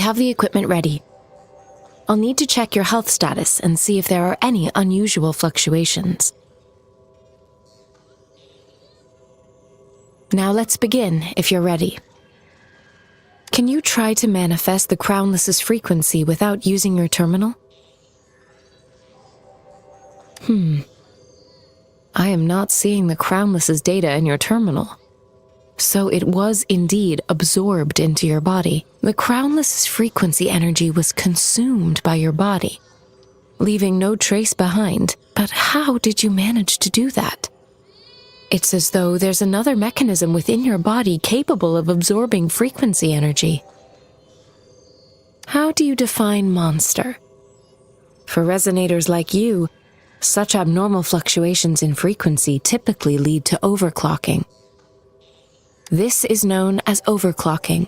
have the equipment ready. I'll need to check your health status and see if there are any unusual fluctuations. Now let's begin, if you're ready. Can you try to manifest the Crownless's frequency without using your terminal? I am not seeing the Crownless's data in your terminal. So it was indeed absorbed into your body. The Crownless's frequency energy was consumed by your body, leaving no trace behind. But how did you manage to do that? It's as though there's another mechanism within your body capable of absorbing frequency energy. How do you define monster? For resonators like you, such abnormal fluctuations in frequency typically lead to overclocking. This is known as overclocking,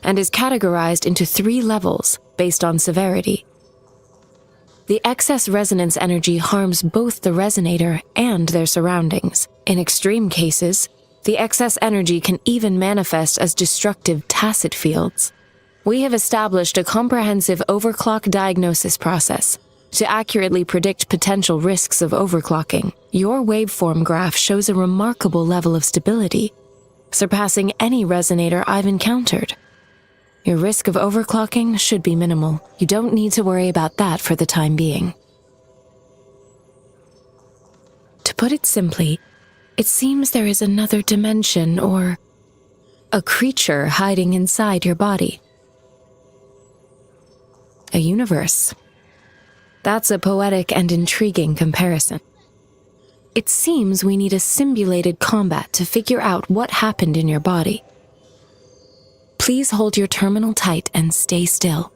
and is categorized into 3 levels based on severity. The excess resonance energy harms both the resonator and their surroundings. In extreme cases, the excess energy can even manifest as destructive tacit fields. We have established a comprehensive overclock diagnosis process to accurately predict potential risks of overclocking. Your waveform graph shows a remarkable level of stability, surpassing any resonator I've encountered. Your risk of overclocking should be minimal. You don't need to worry about that for the time being. To put it simply, it seems there is another dimension or a creature hiding inside your body. A universe. That's a poetic and intriguing comparison. It seems we need a simulated combat to figure out what happened in your body. Please hold your terminal tight and stay still.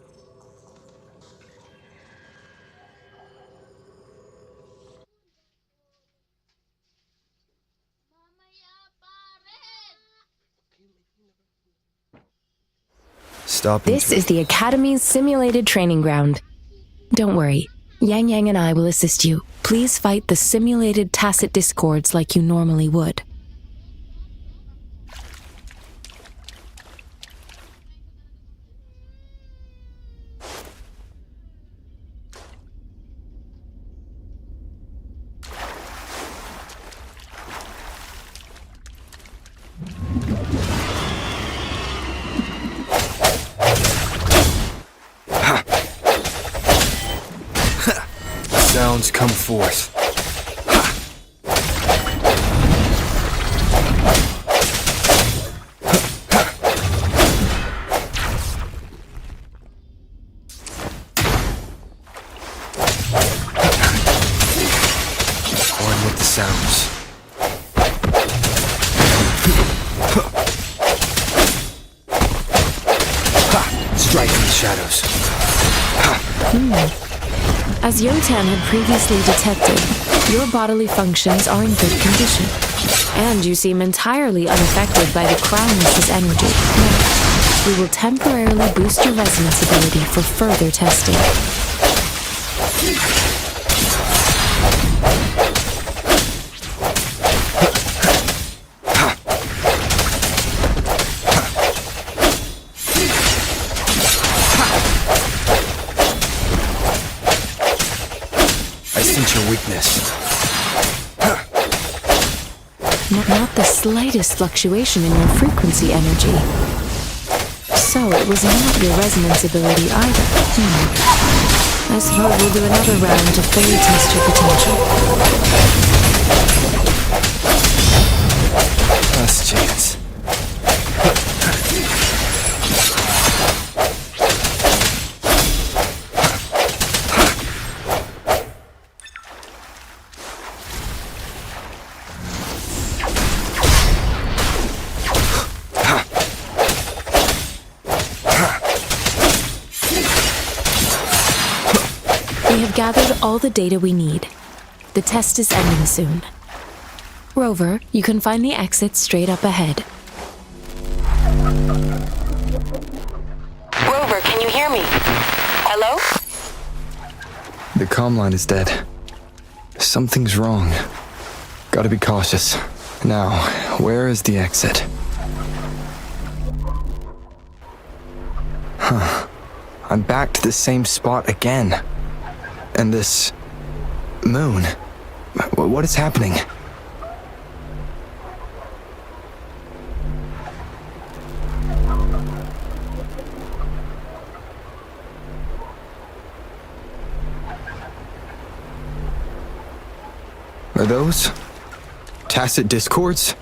This is the Academy's simulated training ground. Don't worry, Yang Yang and I will assist you. Please fight the simulated tacit discords like you normally would. Sounds come forth. One with the sounds. Strike in the shadows. As Yotan had previously detected, your bodily functions are in good condition, and you seem entirely unaffected by the Crownless's energy. Now, we will temporarily boost your resonance ability for further testing. Your weakness. Not the slightest fluctuation in your frequency energy. So it was not your resonance ability either. I suppose we'll do another round to fully test your potential. Last chance. We have gathered all the data we need. The test is ending soon. Rover, you can find the exit straight up ahead. Rover, can you hear me? Hello? The comm line is dead. Something's wrong. Gotta be cautious. Now, where is the exit? I'm back to the same spot again. And this moon. What is happening? Are those tacit discords?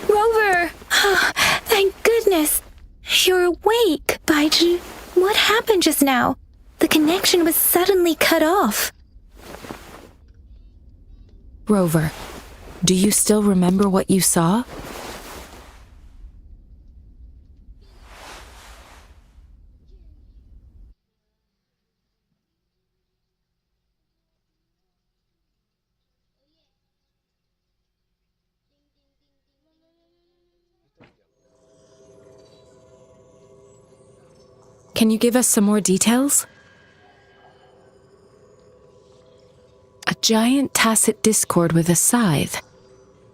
Rover! Oh, thank goodness! You're awake, Baiju. What happened just now? The connection was suddenly cut off. Rover, do you still remember what you saw? Can you give us some more details? A giant tacit discord with a scythe.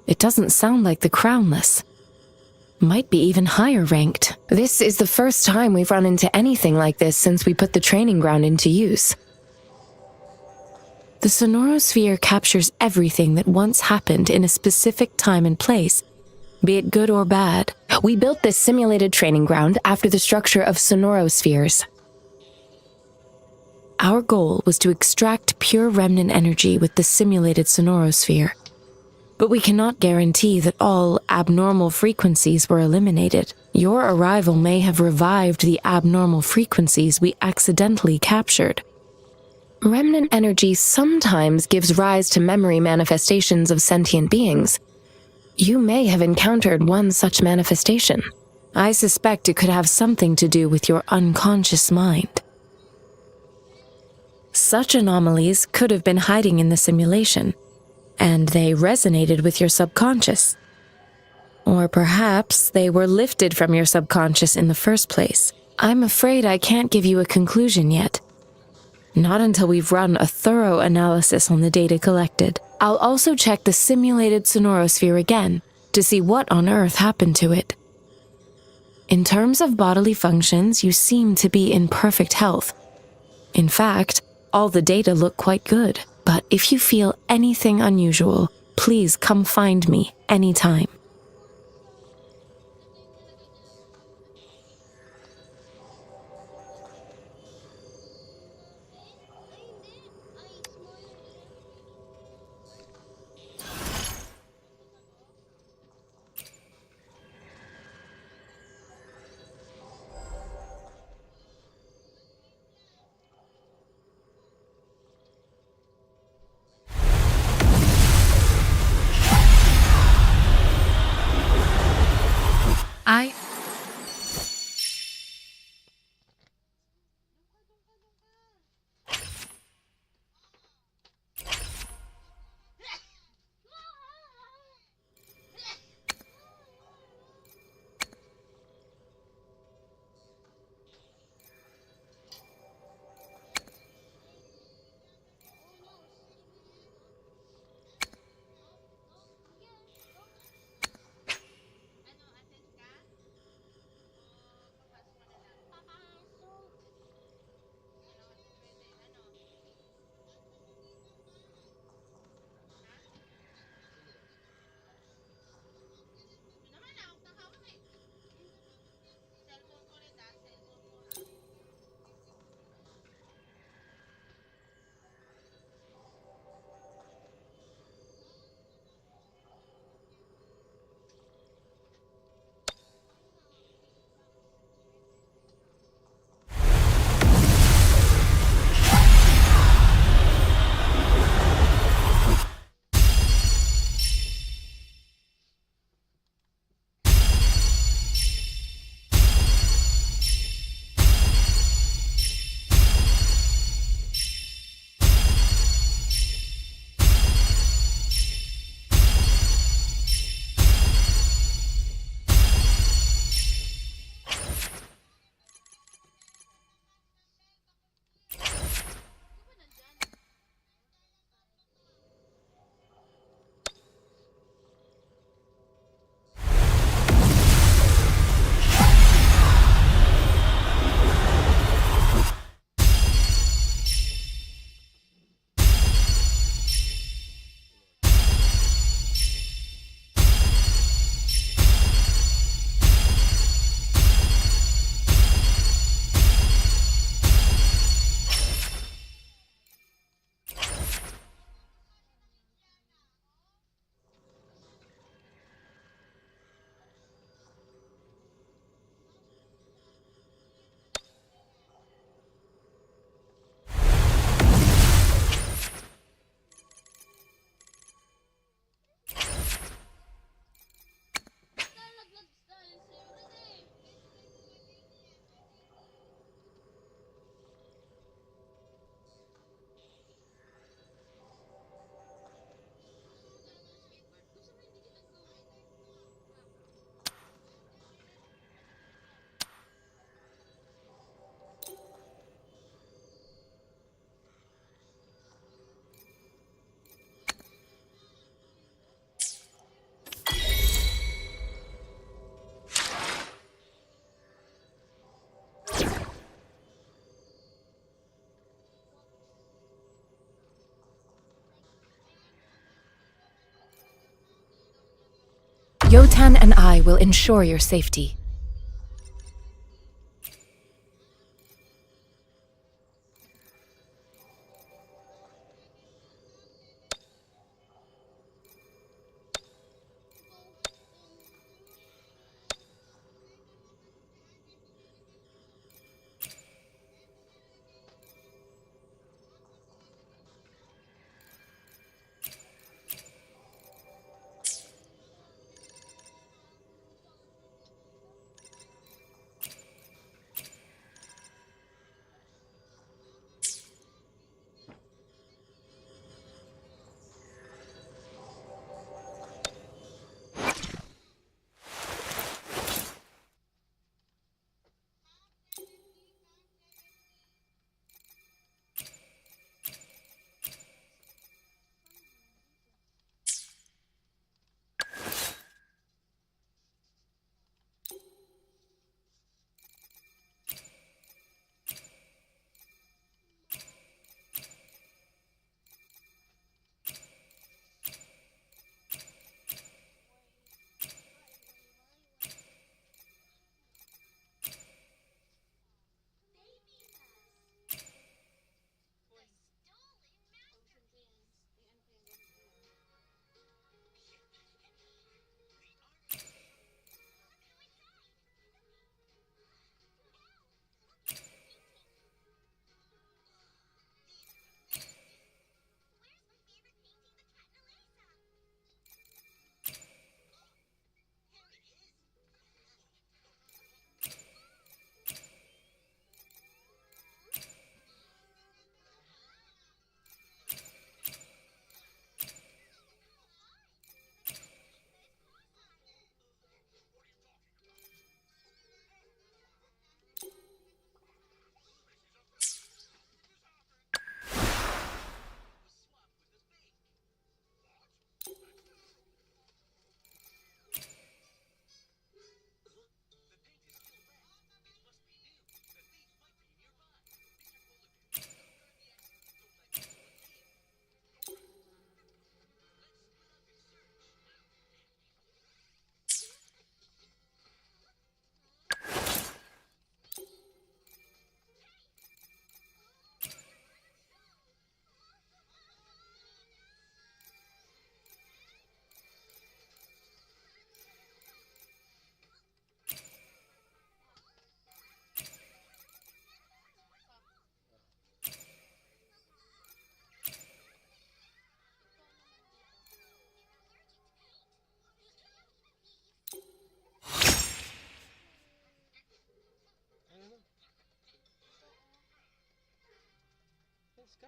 It doesn't sound like the crownless. Might be even higher ranked. This is the first time we've run into anything like this since we put the training ground into use. The sonorosphere captures everything that once happened in a specific time and place, be it good or bad. We built this simulated training ground after the structure of sonorospheres. Our goal was to extract pure remnant energy with the simulated sonorosphere. But we cannot guarantee that all abnormal frequencies were eliminated. Your arrival may have revived the abnormal frequencies we accidentally captured. Remnant energy sometimes gives rise to memory manifestations of sentient beings. You may have encountered one such manifestation. I suspect it could have something to do with your unconscious mind. Such anomalies could have been hiding in the simulation, and they resonated with your subconscious. Or perhaps they were lifted from your subconscious in the first place. I'm afraid I can't give you a conclusion yet. Not until we've run a thorough analysis on the data collected. I'll also check the simulated sonorosphere again to see what on earth happened to it. In terms of bodily functions, you seem to be in perfect health. In fact, all the data look quite good. But if you feel anything unusual, please come find me anytime. Yotan and I will ensure your safety.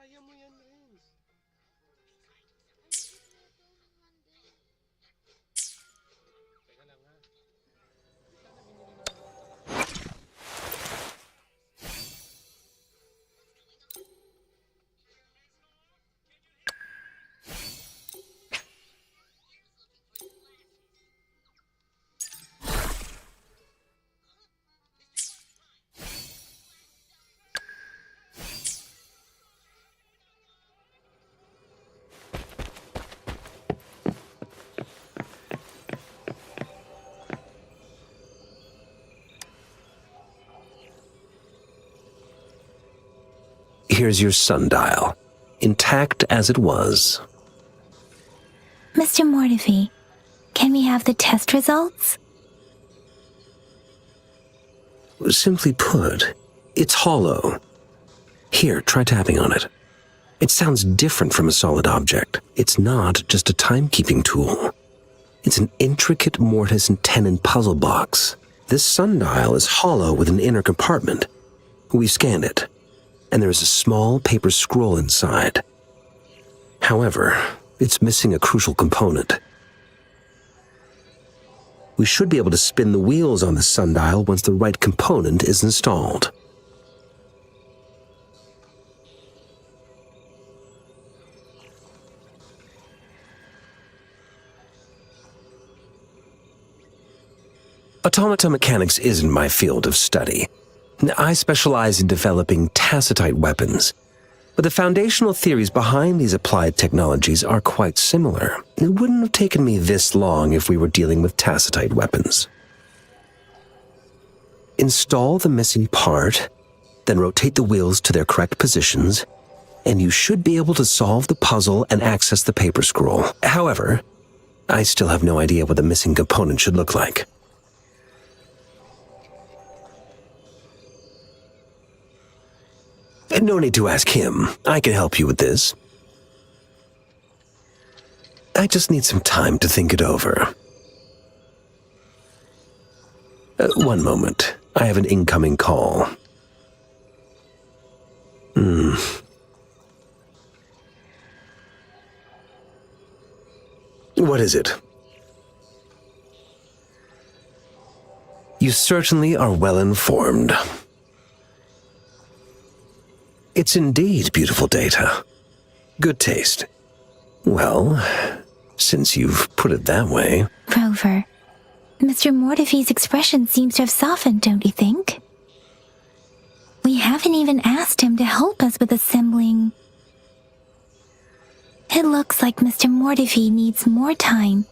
Kaya mo yan, Renz. Teka lang ha. Sana binili ng Here's your sundial, intact as it was. Mr. Mortivi, can we have the test results? Simply put, it's hollow. Here, try tapping on it. It sounds different from a solid object. It's not just a timekeeping tool. It's an intricate mortise and tenon puzzle box. This sundial is hollow with an inner compartment. We scanned it, and there is a small paper scroll inside. However, it's missing a crucial component. We should be able to spin the wheels on the sundial once the right component is installed. Automata mechanics isn't my field of study. I specialize in developing tacitite weapons. But the foundational theories behind these applied technologies are quite similar. It wouldn't have taken me this long if we were dealing with tacitite weapons. Install the missing part, then rotate the wheels to their correct positions, and you should be able to solve the puzzle and access the paper scroll. However, I still have no idea what the missing component should look like. No need to ask him. I can help you with this. I just need some time to think it over. One moment. I have an incoming call. What is it? You certainly are well informed. It's indeed beautiful data. Good taste. Well, since you've put it that way... Rover, Mr. Mortefi's expression seems to have softened, don't you think? We haven't even asked him to help us with assembling. It looks like Mr. Mortefi needs more time.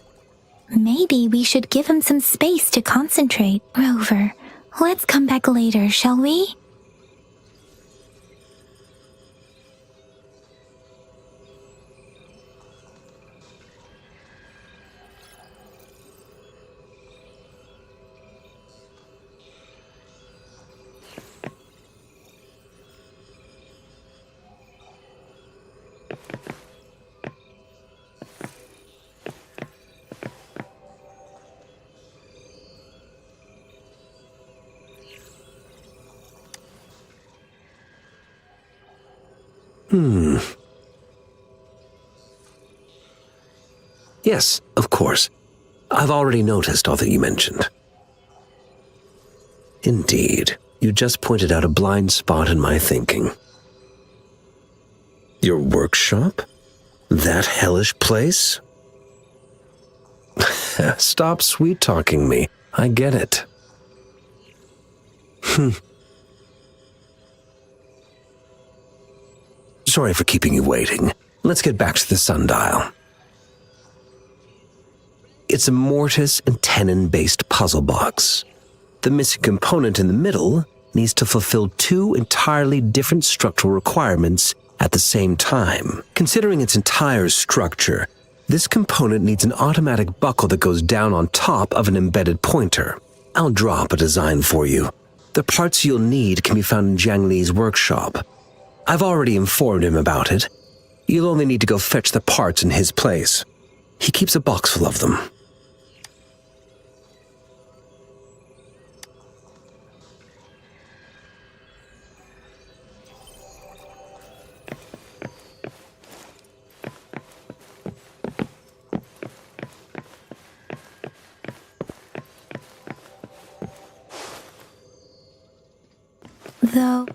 Maybe we should give him some space to concentrate. Rover, let's come back later, shall we? Yes, of course. I've already noticed all that you mentioned. Indeed, you just pointed out a blind spot in my thinking. Your workshop? That hellish place? Stop sweet-talking me. I get it. Sorry for keeping you waiting. Let's get back to the sundial. It's a mortise and tenon-based puzzle box. The missing component in the middle needs to fulfill two entirely different structural requirements at the same time. Considering its entire structure, this component needs an automatic buckle that goes down on top of an embedded pointer. I'll drop a design for you. The parts you'll need can be found in Jiang Li's workshop. I've already informed him about it. You'll only need to go fetch the parts in his place. He keeps a box full of them. Though...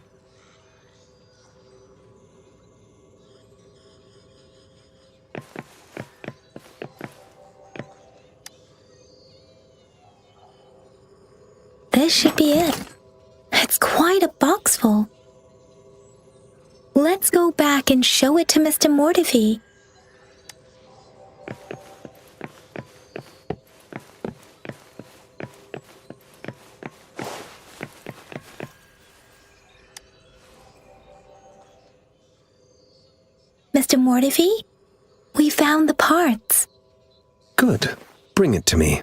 This should be it. It's quite a box full. Let's go back and show it to Mr. Mortefi. Mr. Mortefi, we found the parts. Good. Bring it to me.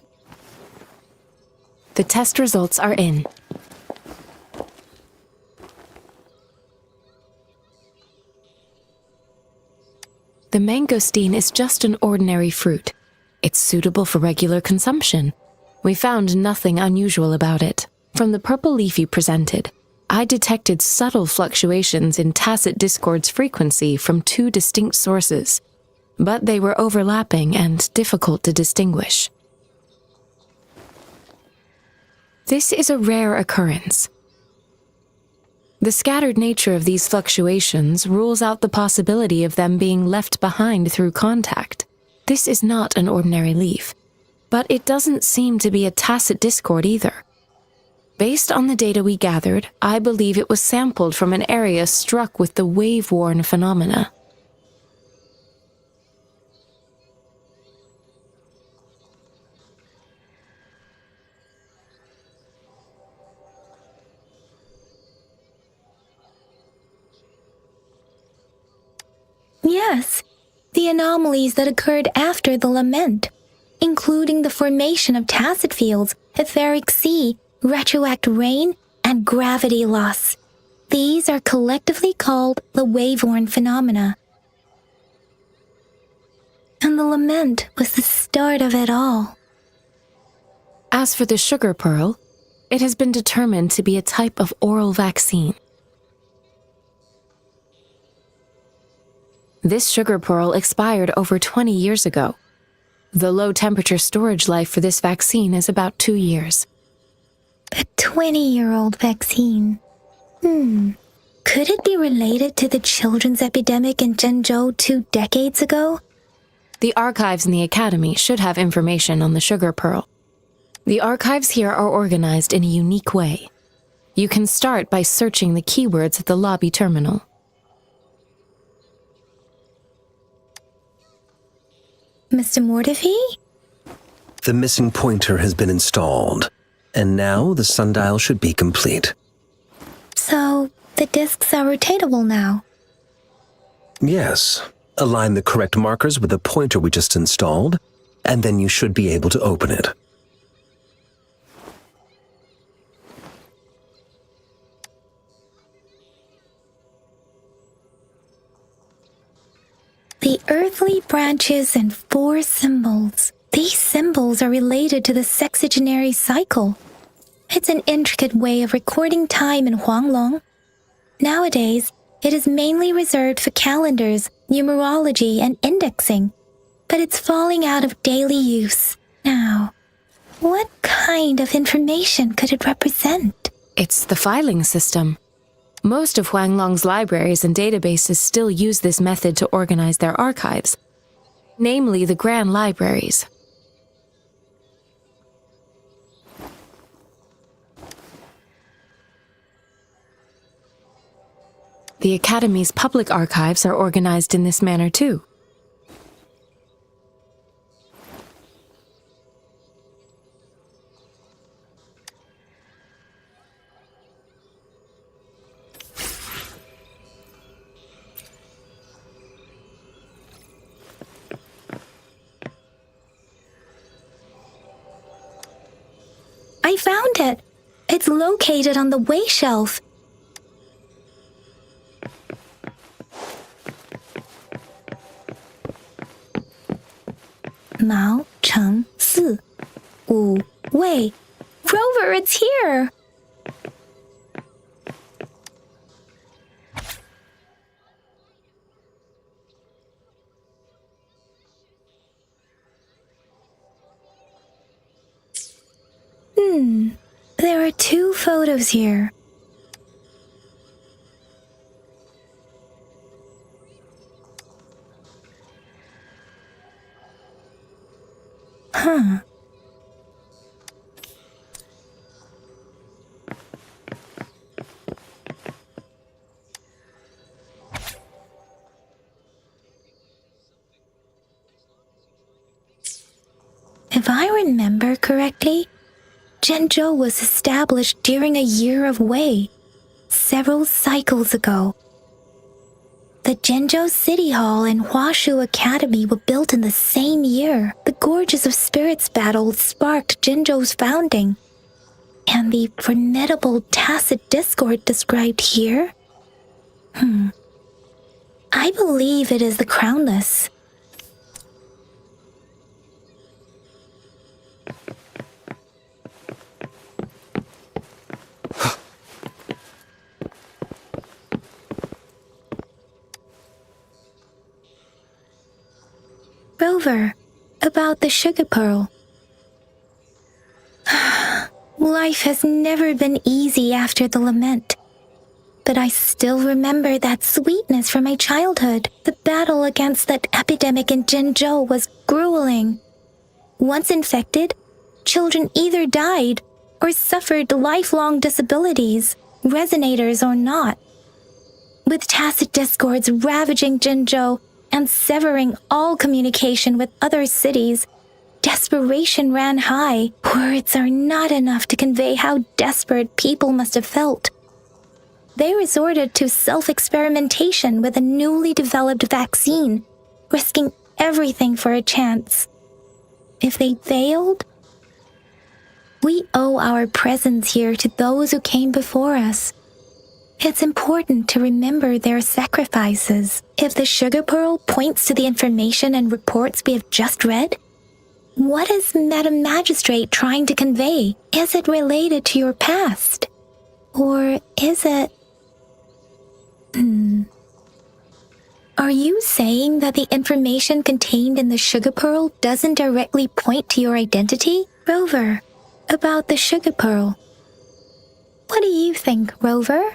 The test results are in. The mangosteen is just an ordinary fruit. It's suitable for regular consumption. We found nothing unusual about it. From the purple leaf you presented, I detected subtle fluctuations in tacit discord's frequency from two distinct sources, but they were overlapping and difficult to distinguish. This is a rare occurrence. The scattered nature of these fluctuations rules out the possibility of them being left behind through contact. This is not an ordinary leaf, but it doesn't seem to be a tacit discord either. Based on the data we gathered, I believe it was sampled from an area struck with the wave-worn phenomena. Yes, the anomalies that occurred after the lament, including the formation of tacit fields, etheric sea, retroact rain, and gravity loss. These are collectively called the wave-worn phenomena. And the lament was the start of it all. As for the sugar pearl, it has been determined to be a type of oral vaccine. This sugar pearl expired over 20 years ago. The low-temperature storage life for this vaccine is about 2 years. A 20-year-old vaccine. Could it be related to the children's epidemic in Zhenzhou 2 decades ago? The archives in the Academy should have information on the sugar pearl. The archives here are organized in a unique way. You can start by searching the keywords at the lobby terminal. Mr. Mortifi? The missing pointer has been installed, and now the sundial should be complete. So, the discs are rotatable now? Yes. Align the correct markers with the pointer we just installed, and then you should be able to open it. The earthly branches and 4 symbols. These symbols are related to the sexagenary cycle. It's an intricate way of recording time in Huanglong. Nowadays, it is mainly reserved for calendars, numerology, and indexing, but it's falling out of daily use. Now, what kind of information could it represent? It's the filing system. Most of Huanglong's libraries and databases still use this method to organize their archives, namely the Grand Libraries. The Academy's public archives are organized in this manner too. I found it. It's located on the way shelf. Mao Cheng Si Wu Wei. Rover, it's here! There are 2 photos here. If I remember correctly, Zhenzhou was established during a year of Wei, several cycles ago. The Zhenzhou City Hall and Huashu Academy were built in the same year. The Gorges of Spirits battle sparked Zhenzhou's founding. And the formidable tacit discord described here? I believe it is the Crownless. Rover, about the sugar pearl. Life has never been easy after the lament. But I still remember that sweetness from my childhood. The battle against that epidemic in Zhenzhou was grueling. Once infected, children either died or suffered lifelong disabilities, resonators or not. With tacit discords ravaging Jinzhou and severing all communication with other cities, desperation ran high. Words are not enough to convey how desperate people must have felt. They resorted to self-experimentation with a newly developed vaccine, risking everything for a chance. If they failed, we owe our presence here to those who came before us. It's important to remember their sacrifices. If the sugar pearl points to the information and reports we have just read, what is Madam Magistrate trying to convey? Is it related to your past? Or is it... Are you saying that the information contained in the sugar pearl doesn't directly point to your identity? Rover, about the sugar pearl. What do you think, Rover?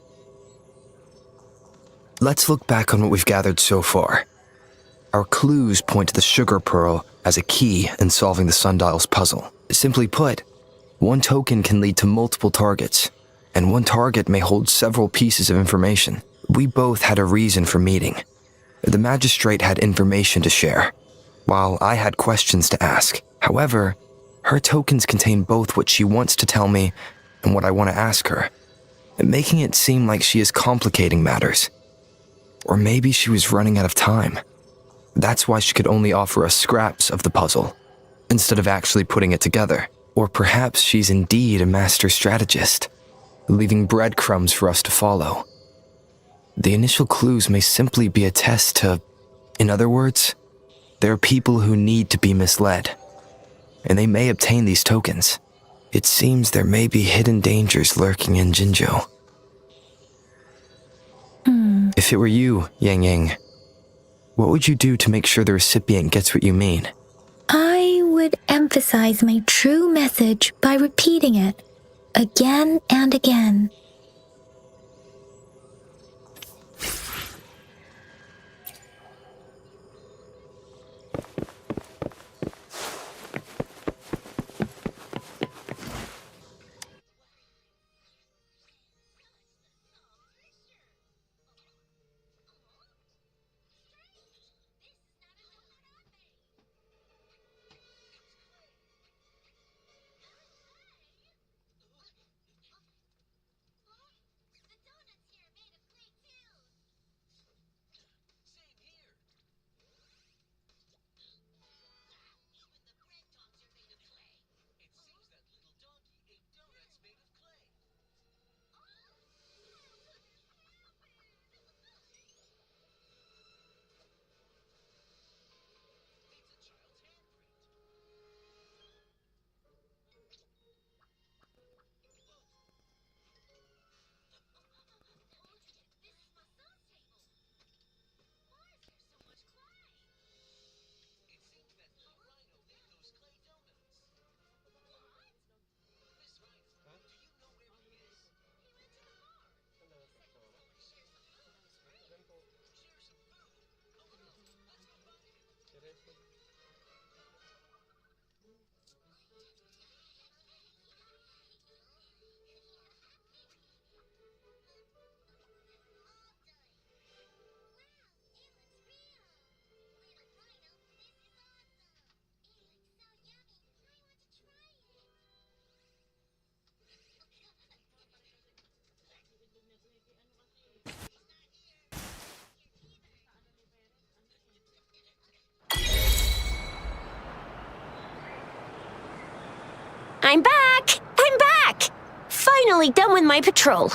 Let's look back on what we've gathered so far. Our clues point to the sugar pearl as a key in solving the sundial's puzzle. Simply put, one token can lead to multiple targets, and one target may hold several pieces of information. We both had a reason for meeting. The magistrate had information to share, while I had questions to ask. However, her tokens contain both what she wants to tell me and what I want to ask her, making it seem like she is complicating matters. Or maybe she was running out of time. That's why she could only offer us scraps of the puzzle, instead of actually putting it together. Or perhaps she's indeed a master strategist, leaving breadcrumbs for us to follow. The initial clues may simply be a test to... In other words, there are people who need to be misled, and they may obtain these tokens. It seems there may be hidden dangers lurking in Jinzhou. If it were you, Yang Yang, what would you do to make sure the recipient gets what you mean? I would emphasize my true message by repeating it again and again. I'm back! I'm back! Finally done with my patrol.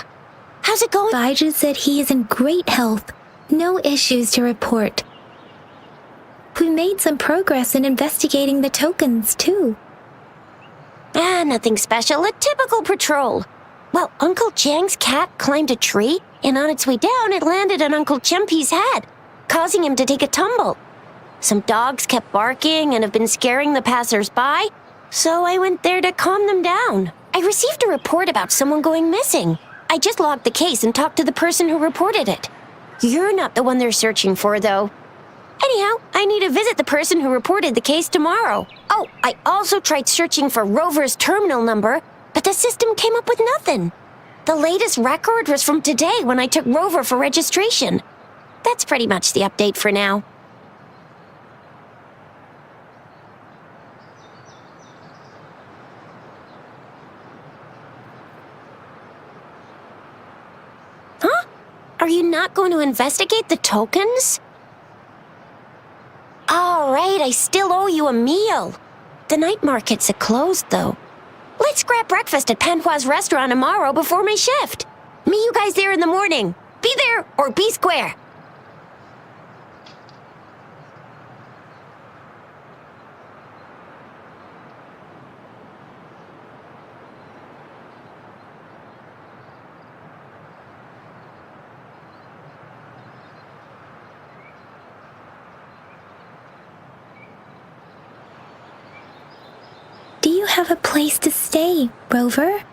How's it going? Baiju said he is in great health. No issues to report. We made some progress in investigating the tokens, too. Nothing special. A typical patrol. Well, Uncle Chang's cat climbed a tree, and on its way down, it landed on Uncle Chempi's head, causing him to take a tumble. Some dogs kept barking and have been scaring the passers-by, so I went there to calm them down. I received a report about someone going missing. I just logged the case and talked to the person who reported it. You're not the one they're searching for, though. Anyhow, I need to visit the person who reported the case tomorrow. Oh, I also tried searching for Rover's terminal number, but the the system came up with nothing. The latest record was from today when I took Rover for registration. That's pretty much the update for now. Huh? Are you not going to investigate the tokens? All right, I still owe you a meal. The night markets are closed, though. Let's grab breakfast at Panhua's restaurant tomorrow before my shift. Meet you guys there in the morning. Be there or be square. Do you have a place to stay, Rover?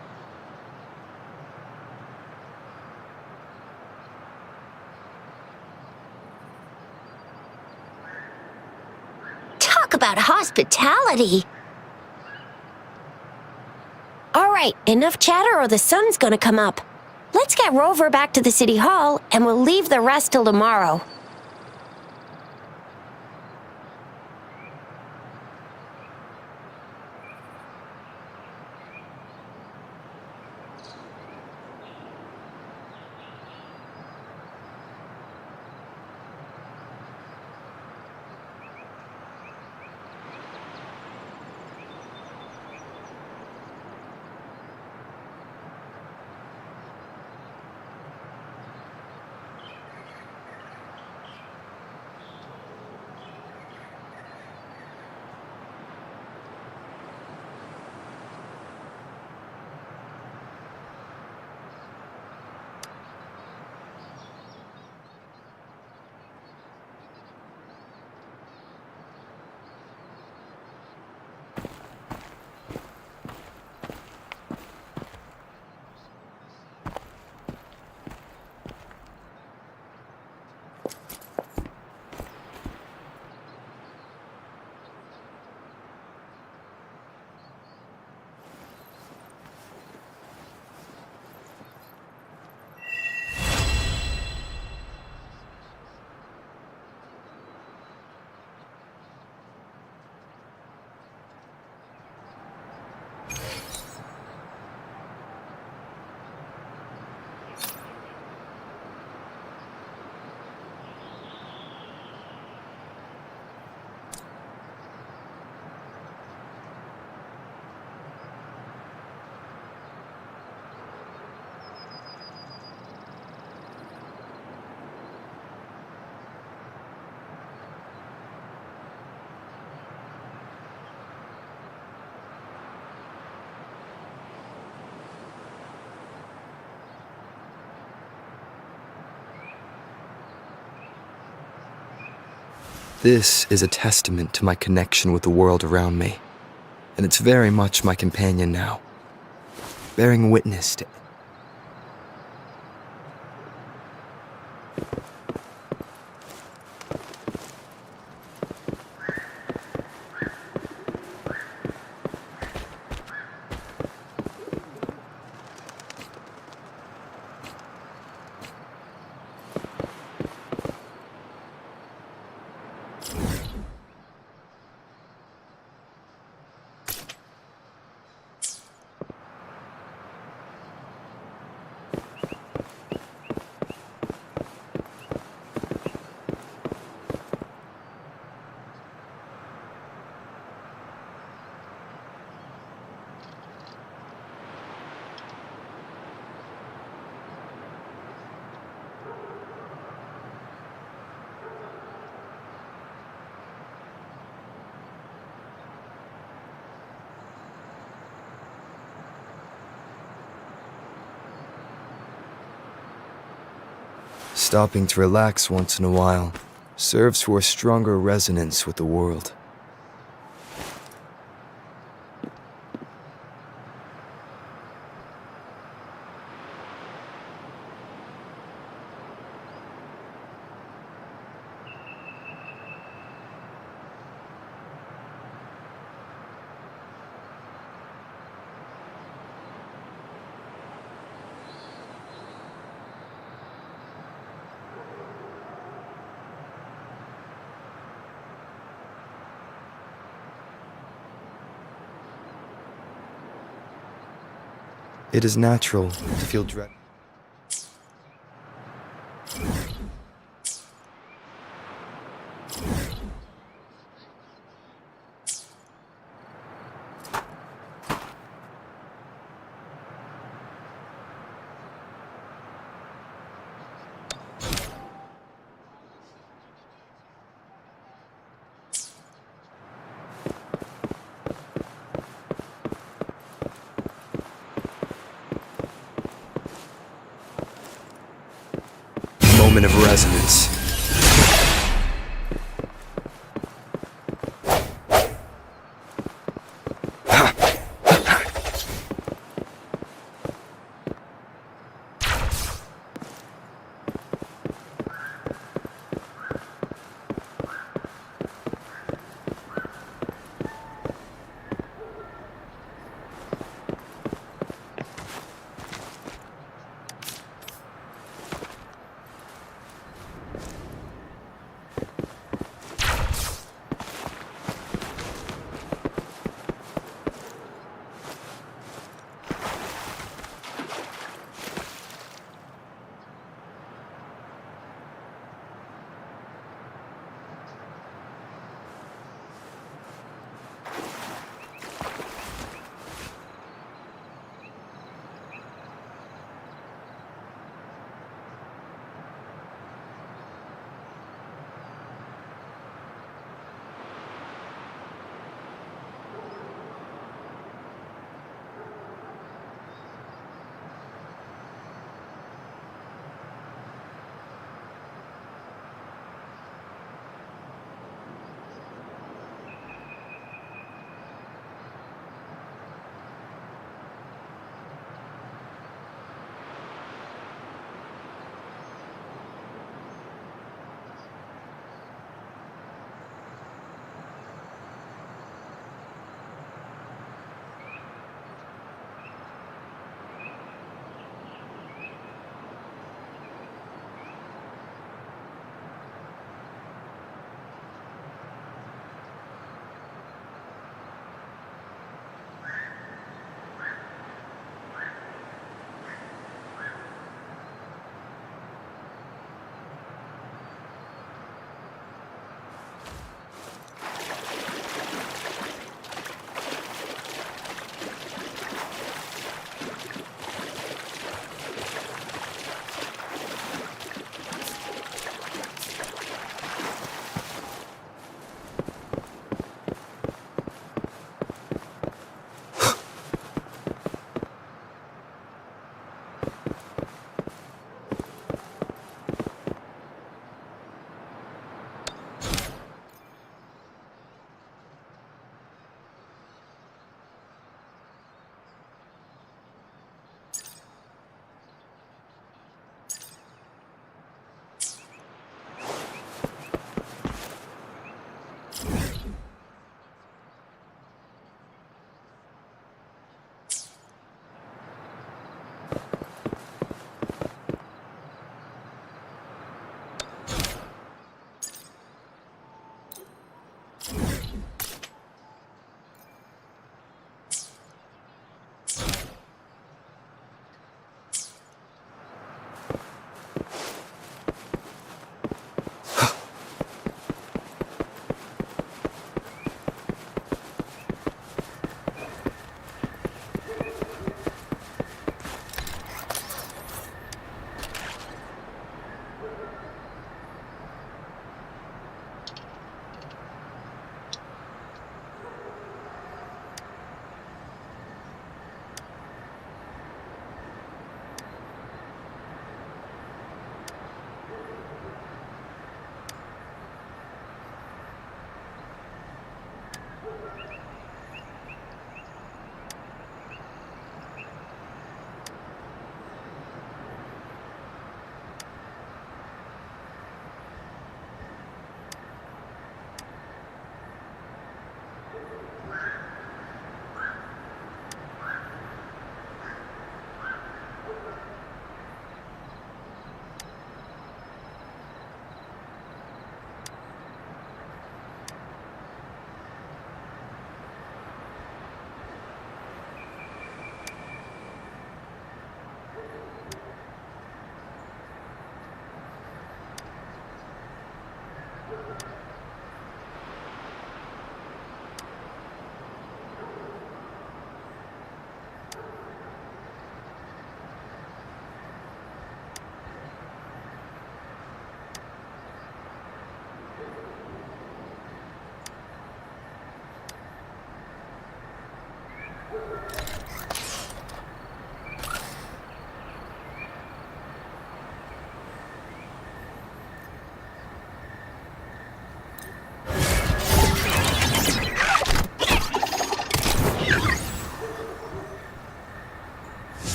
Talk about hospitality. All right, enough chatter or the sun's gonna come up. Let's get Rover back to the city hall and we'll leave the rest till tomorrow. This is a testament to my connection with the world around me, and it's very much my companion now, bearing witness to stopping to relax once in a while serves for a stronger resonance with the world. It is natural to feel dread. Moment of resonance.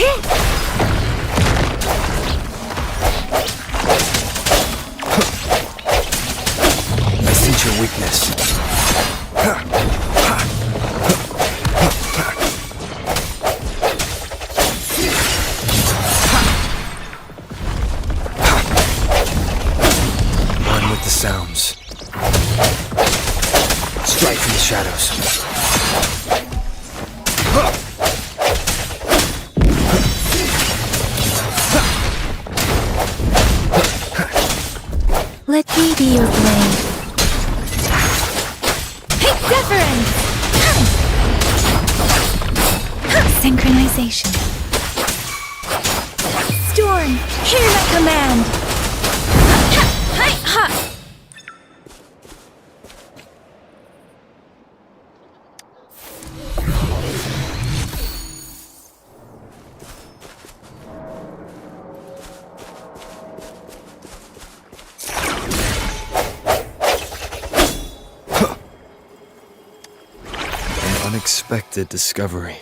I sense your weakness. One with the sounds. Strike from the shadows. Let me be your blade. Deference! Synchronization. Storm, hear my command! Unexpected discovery.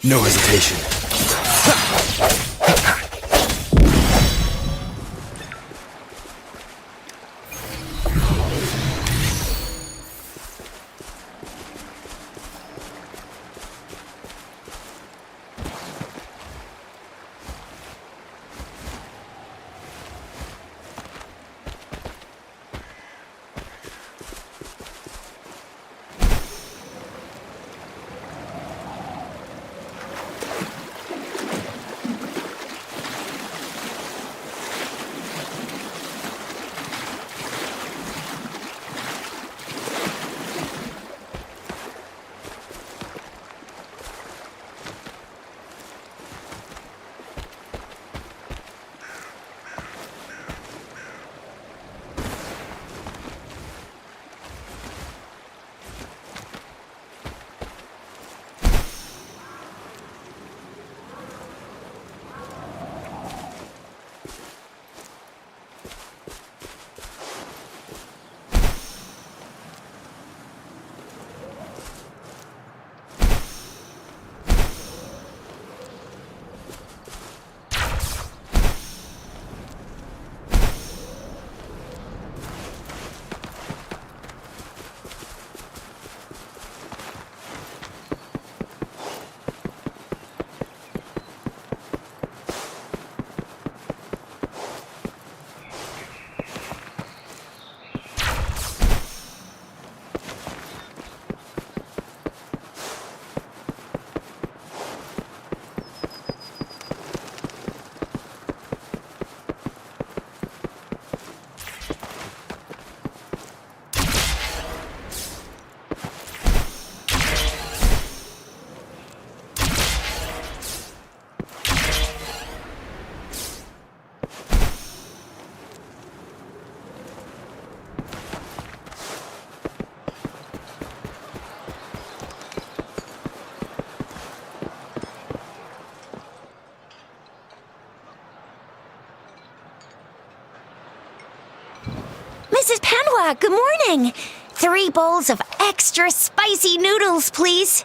No hesitation. Mrs. Panhua, good morning. 3 bowls of extra spicy noodles, please.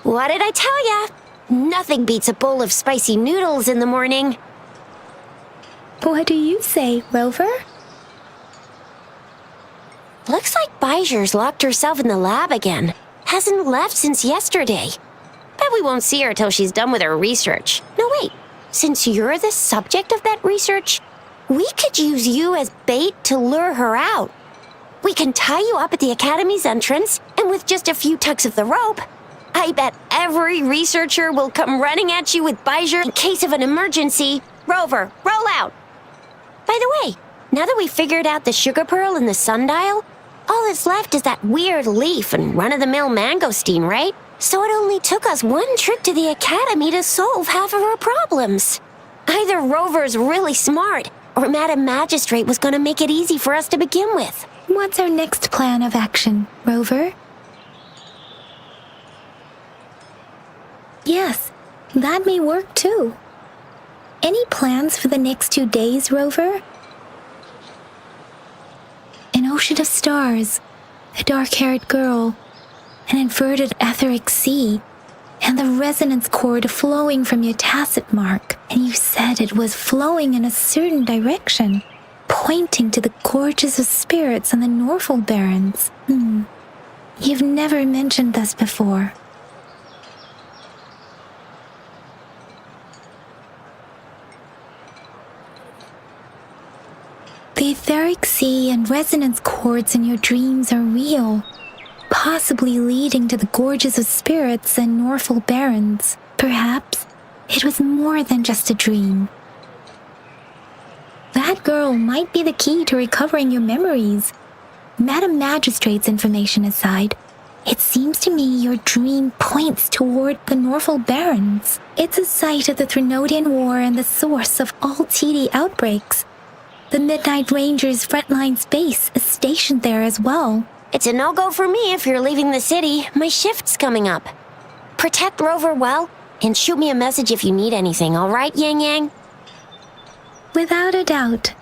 What did I tell ya? Nothing beats a bowl of spicy noodles in the morning. What do you say, Rover? Looks like Bijur's locked herself in the lab again. hasn't left since yesterday. Bet we won't see her till she's done with her research. No, wait. Since you're the subject of that research, we could use you as bait to lure her out. We can tie you up at the Academy's entrance, and with just a few tugs of the rope, I bet every researcher will come running at you with Bijou in case of an emergency. Rover, roll out! By the way, now that we figured out the sugar pearl and the sundial, all that's left is that weird leaf and run-of-the-mill mangosteen, right? So it only took us one trip to the Academy to solve half of our problems. Either Rover's really smart, or Madam Magistrate was going to make it easy for us to begin with. What's our next plan of action, Rover? Yes, that may work too. Any plans for the next 2 days, Rover? An ocean of stars, a dark-haired girl, an inverted etheric sea, and the resonance cord flowing from your tacit mark. And you said it was flowing in a certain direction, pointing to the gorges of spirits and the Norfolk Barrens. You've never mentioned this before. The etheric sea and resonance cords in your dreams are real, possibly leading to the gorges of spirits and Norfolk Barrens. Perhaps it was more than just a dream. That girl might be the key to recovering your memories. Madam Magistrate's information aside, it seems to me your dream points toward the Norfolk Barrens. It's a site of the Threnodian War and the source of all TD outbreaks. The Midnight Rangers' frontline base is stationed there as well. It's a no-go for me if you're leaving the city. My shift's coming up. Protect Rover well, and shoot me a message if you need anything, all right, Yang Yang? Without a doubt.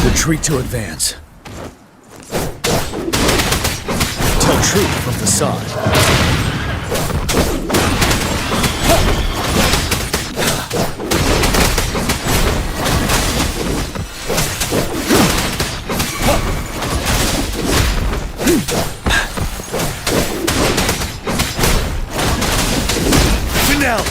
Retreat to advance. Tell truth from facade. Finale.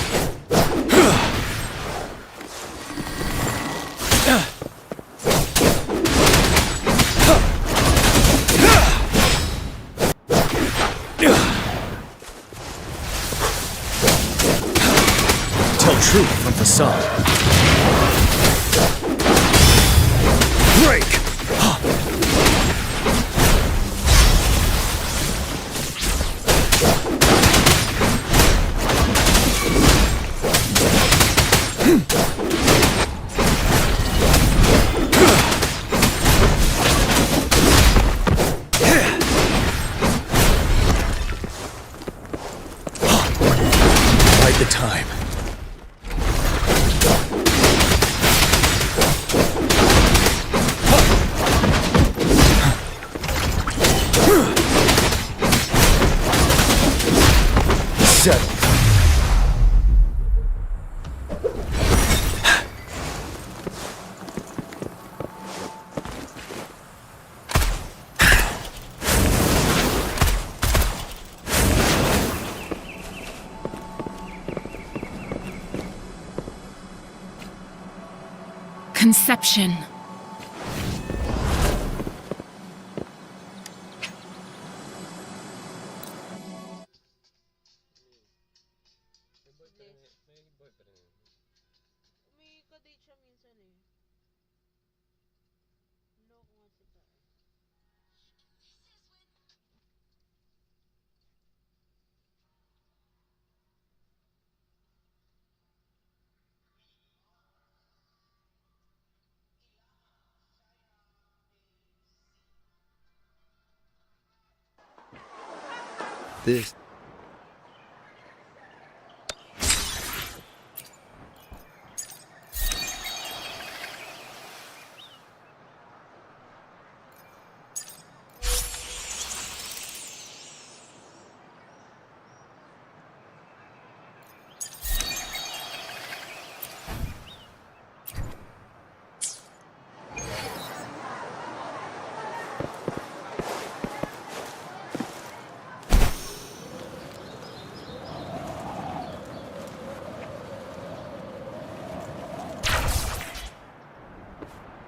Truth from facade. Break! Bide the time. Settle. Conception. May kadate siya minsan eh. Loko nga si Kai. This.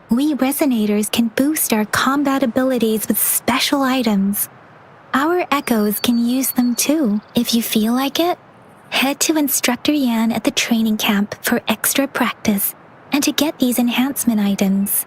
We resonators can boost our combat abilities with special items. Our echoes can use them too. If you feel like it, head to Instructor Yan at the training camp for extra practice and to get these enhancement items.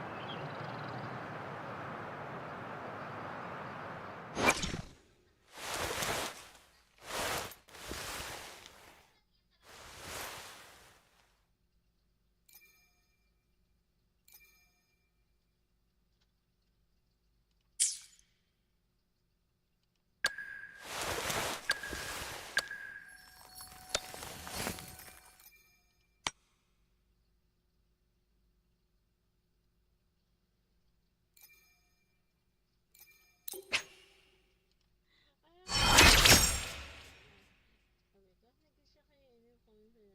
Sabi ka, nag siya kayo yung comment natin.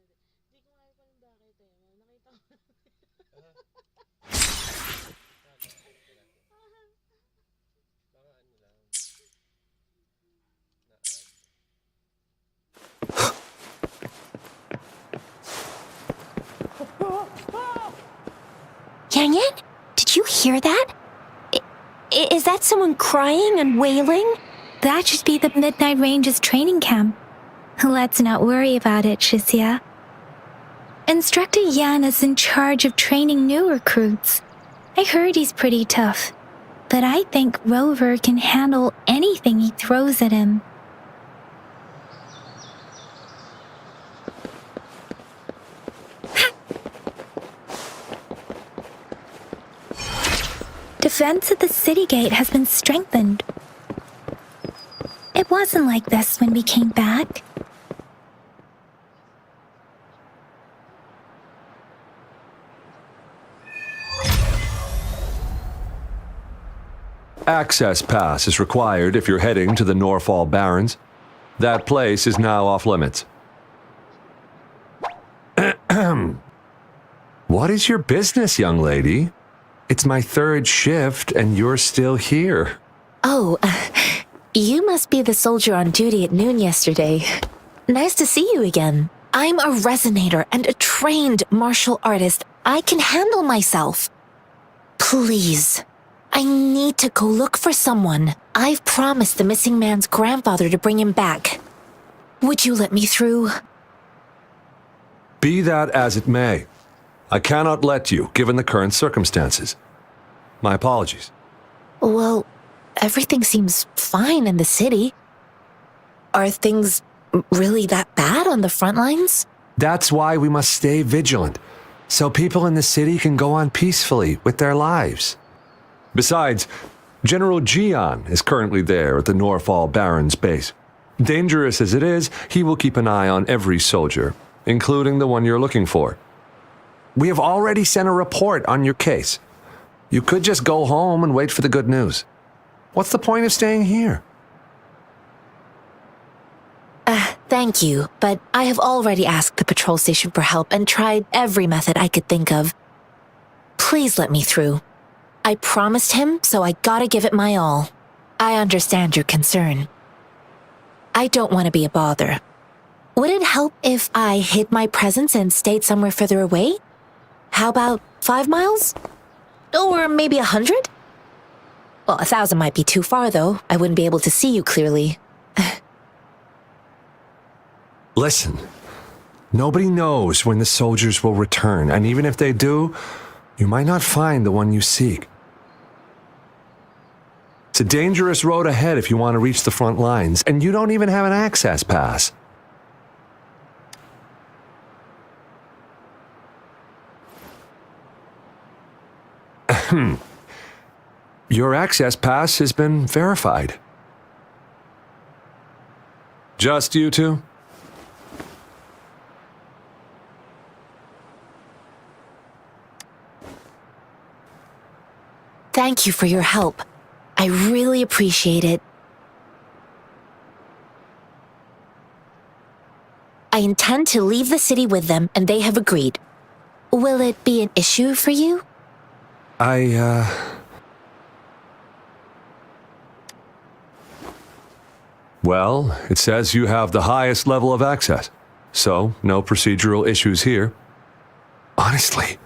Di ko nga alam bakit eh. Nakita ko. Baka ano lang. Yang Yan, did you hear that? Is that someone crying and wailing? That should be the Midnight Ranges training camp. Let's not worry about it, Shisia. Instructor Yan is in charge of training new recruits. I heard he's pretty tough, but I think Rover can handle anything he throws at him. Defense at the city gate has been strengthened. It wasn't like this when we came back. Access pass is required if you're heading to the Norfall Barrens. That place is now off limits. What is your business, young lady? It's my third shift and you're still here. Oh, you must be the soldier on duty at noon yesterday. Nice to see you again. I'm a resonator and a trained martial artist. I can handle myself. Please, I need to go look for someone. I've promised the missing man's grandfather to bring him back. Would you let me through? Be that as it may, I cannot let you, given the current circumstances. My apologies. Well, everything seems fine in the city. Are things really that bad on the front lines? That's why we must stay vigilant, so people in the city can go on peacefully with their lives. Besides, General Jian is currently there at the Norfall Barrens base. Dangerous as it is, he will keep an eye on every soldier, including the one you're looking for. We have already sent a report on your case. You could just go home and wait for the good news. What's the point of staying here? Thank you, but I have already asked the patrol station for help and tried every method I could think of. Please let me through. I promised him, so I gotta give it my all. I understand your concern. I don't want to be a bother. Would it help if I hid my presence and stayed somewhere further away? How about 5 miles? Or maybe 100? Well, 1,000 might be too far, though. I wouldn't be able to see you clearly. Listen, nobody knows when the soldiers will return, and even if they do, you might not find the one you seek. It's a dangerous road ahead if you want to reach the front lines, and you don't even have an access pass. Your access pass has been verified. Just you two? Thank you for your help. I really appreciate it. I intend to leave the city with them, and they have agreed. Will it be an issue for you? Well, it says you have the highest level of access, so no procedural issues here. Honestly,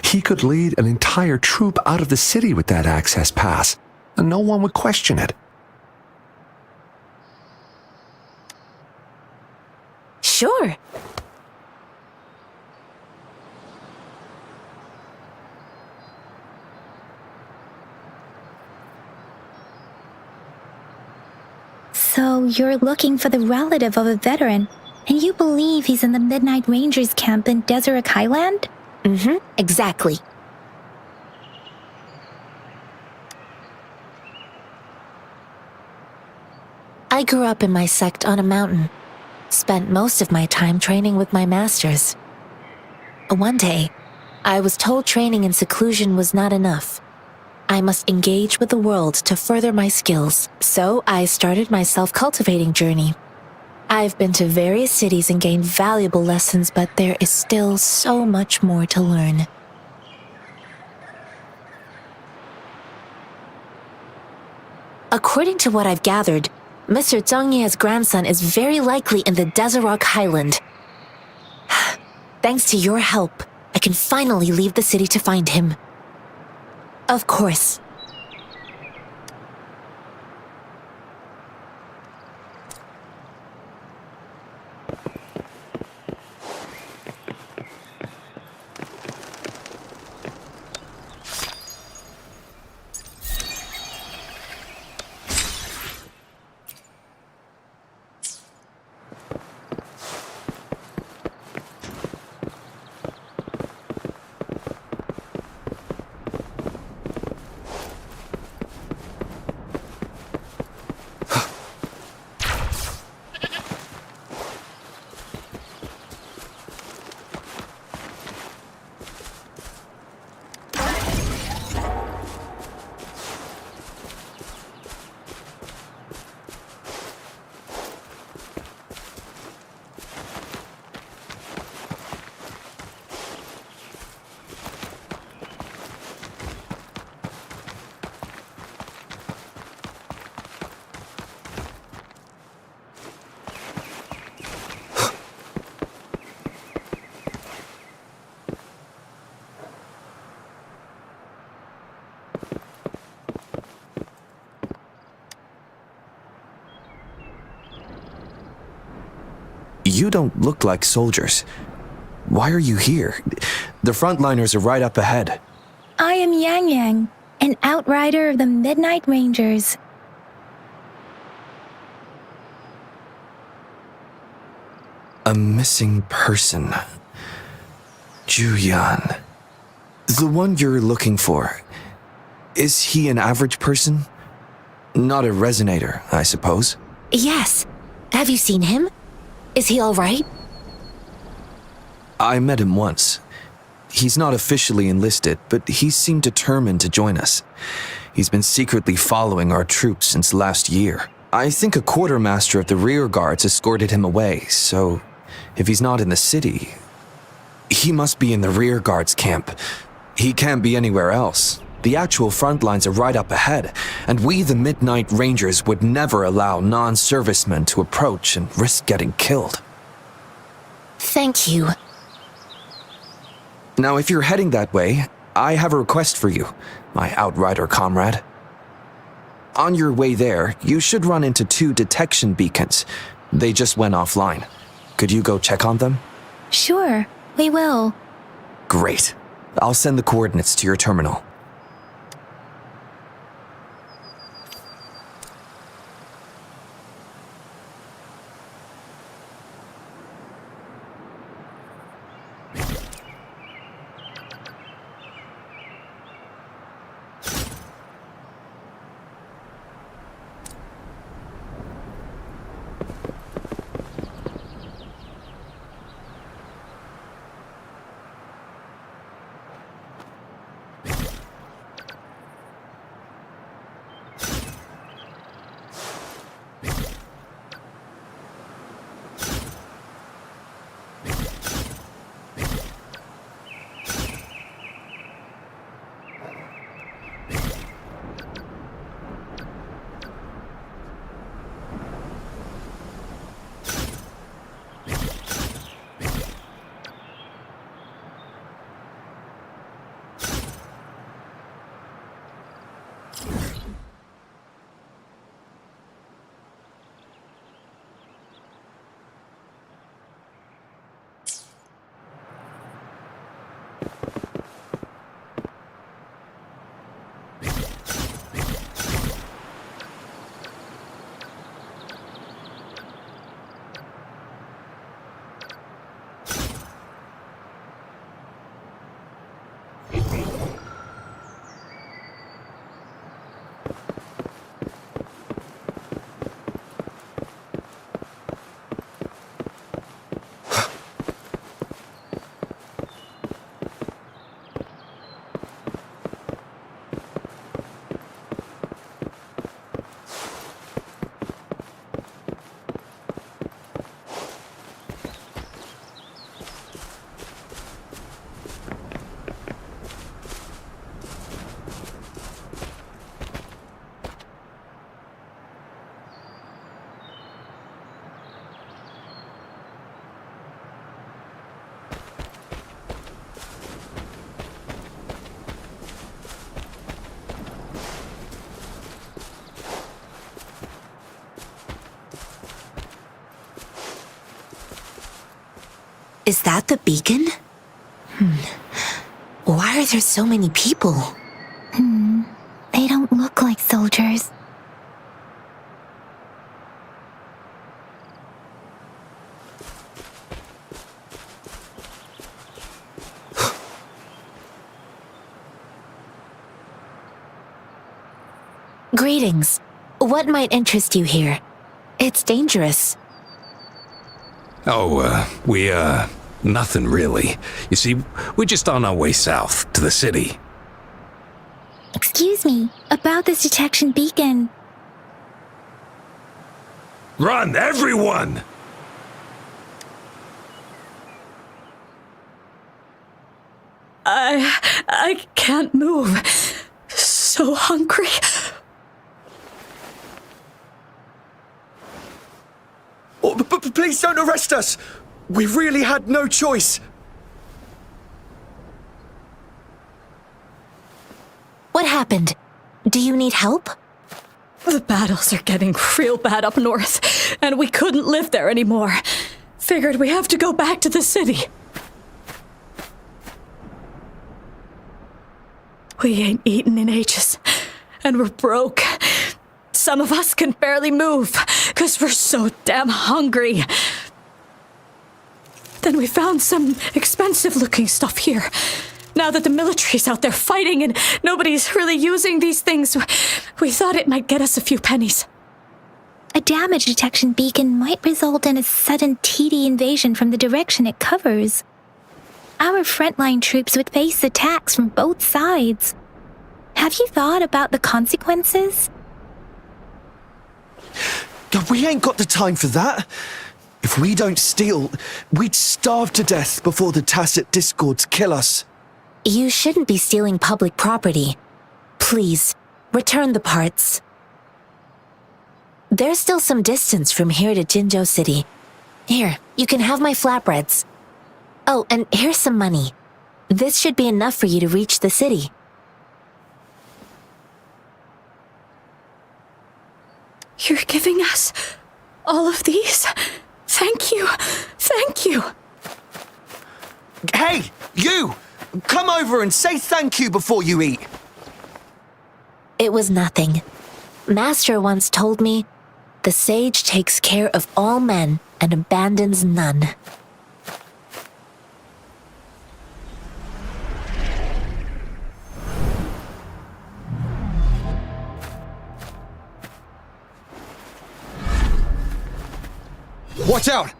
he could lead an entire troop out of the city with that access pass, and no one would question it. Sure. So you're looking for the relative of a veteran, and you believe he's in the Midnight Rangers camp in Deseret Highland? Exactly. I grew up in my sect on a mountain. Spent most of my time training with my masters. One day, I was told training in seclusion was not enough. I must engage with the world to further my skills, so I started my self-cultivating journey. I've been to various cities and gained valuable lessons, but there is still so much more to learn. According to what I've gathered, Mr. Zhang Ye's grandson is very likely in the Deseret Highland. Thanks to your help, I can finally leave the city to find him. Of course. You don't look like soldiers. Why are you here? The frontliners are right up ahead. I am Yang Yang, an outrider of the Midnight Rangers. A missing person. Juyan. The one you're looking for. Is he an average person? Not a resonator, I suppose. Yes. Have you seen him? Is he all right? I met him once. He's not officially enlisted, but he seemed determined to join us. He's been secretly following our troops since last year. I think a quartermaster of the rear guards escorted him away, so if he's not in the city, he must be in the rear guards camp. He can't be anywhere else. The actual front lines are right up ahead, and we, the Midnight Rangers, would never allow non-servicemen to approach and risk getting killed. Thank you. Now, if you're heading that way, I have a request for you, my outrider comrade. On your way there, you should run into 2 detection beacons. They just went offline. Could you go check on them? Sure, we will. Great. I'll send the coordinates to your terminal. Is that the beacon? Why are there so many people? They don't look like soldiers. Greetings. What might interest you here? It's dangerous. Nothing really. You see, we're just on our way south to the city. Excuse me, about this detection beacon. Run, everyone! I can't move. So hungry. Oh, please don't arrest us! We really had no choice. What happened? Do you need help? The battles are getting real bad up north, and we couldn't live there anymore. Figured we have to go back to the city. We ain't eaten in ages, and we're broke. Some of us can barely move, 'cause we're so damn hungry. Then we found some expensive-looking stuff here. Now that the military's out there fighting and nobody's really using these things, we thought it might get us a few pennies. A damage detection beacon might result in a sudden TD invasion from the direction it covers. Our frontline troops would face attacks from both sides. Have you thought about the consequences? God, we ain't got the time for that. If we don't steal, we'd starve to death before the tacit discords kill us. You shouldn't be stealing public property. Please, return the parts. There's still some distance from here to Jinzhou City. Here, you can have my flatbreads. Oh, and here's some money. This should be enough for you to reach the city. You're giving us all of these? Thank you. Thank you. Hey, you! Come over and say thank you before you eat. It was nothing. Master once told me, the sage takes care of all men and abandons none. Watch out!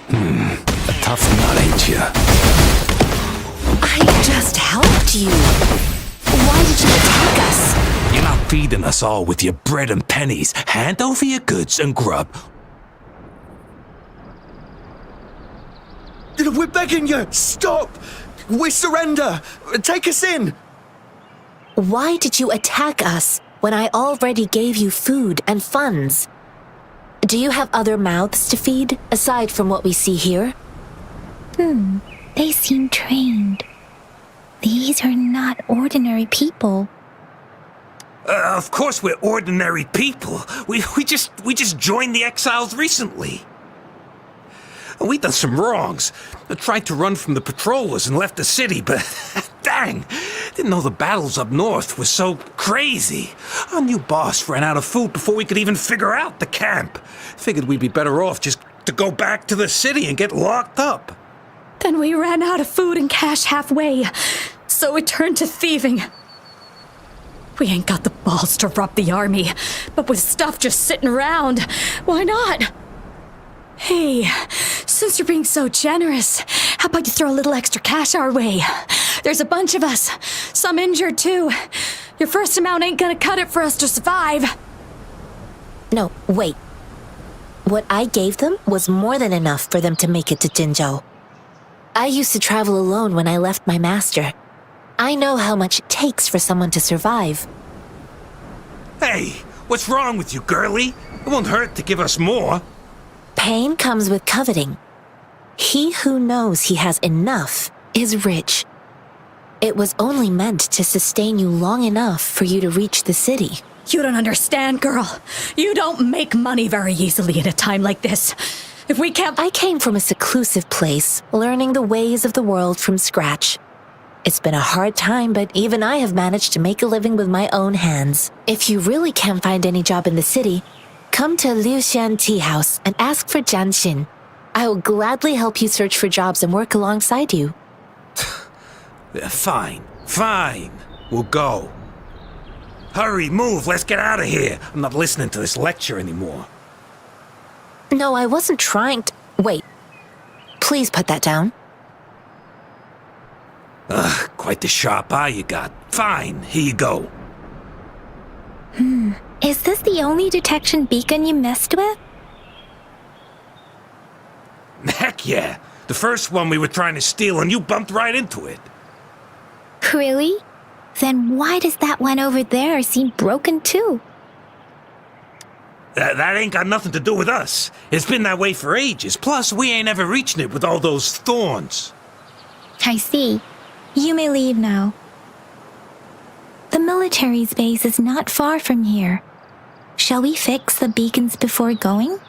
A tough nut, ain't you? I just helped you. Why did you attack us? You're not feeding us all with your bread and pennies. Hand over your goods and grub. We're begging you! Stop! We surrender! Take us in! Why did you attack us when I already gave you food and funds? Do you have other mouths to feed, aside from what we see here? They seem trained. These are not ordinary people. Of course we're ordinary people. We just joined the exiles recently. We done some wrongs. I tried to run from the patrollers and left the city, but dang, didn't know the battles up north were so crazy. Our new boss ran out of food before we could even figure out the camp. Figured we'd be better off just to go back to the city and get locked up. Then we ran out of food and cash halfway, so we turned to thieving. We ain't got the balls to rob the army, but with stuff just sitting around, why not? Hey, since you're being so generous, how about you throw a little extra cash our way? There's a bunch of us, some injured too. Your first amount ain't gonna cut it for us to survive. No, wait. What I gave them was more than enough for them to make it to Jinzhou. I used to travel alone when I left my master. I know how much it takes for someone to survive. Hey, what's wrong with you, girlie? It won't hurt to give us more. Pain comes with coveting. He who knows he has enough is rich. It was only meant to sustain you long enough for you to reach the city. You don't understand, girl. You don't make money very easily in a time like this. If we can't... I came from a seclusive place, learning the ways of the world from scratch. It's been a hard time, but even I have managed to make a living with my own hands. If you really can't find any job in the city, come to Liu Xian Tea House and ask for Jian Xin. I will gladly help you search for jobs and work alongside you. Fine. We'll go. Hurry, move, let's get out of here. I'm not listening to this lecture anymore. No, I wasn't trying to... Wait. Please put that down. Quite the sharp eye you got. Fine, here you go. Is this the only detection beacon you messed with? Heck yeah. The first one we were trying to steal and you bumped right into it. Really? Then why does that one over there seem broken too? That ain't got nothing to do with us. It's been that way for ages. Plus, we ain't ever reaching it with all those thorns. I see. You may leave now. The military's base is not far from here. Shall we fix the beacons before going?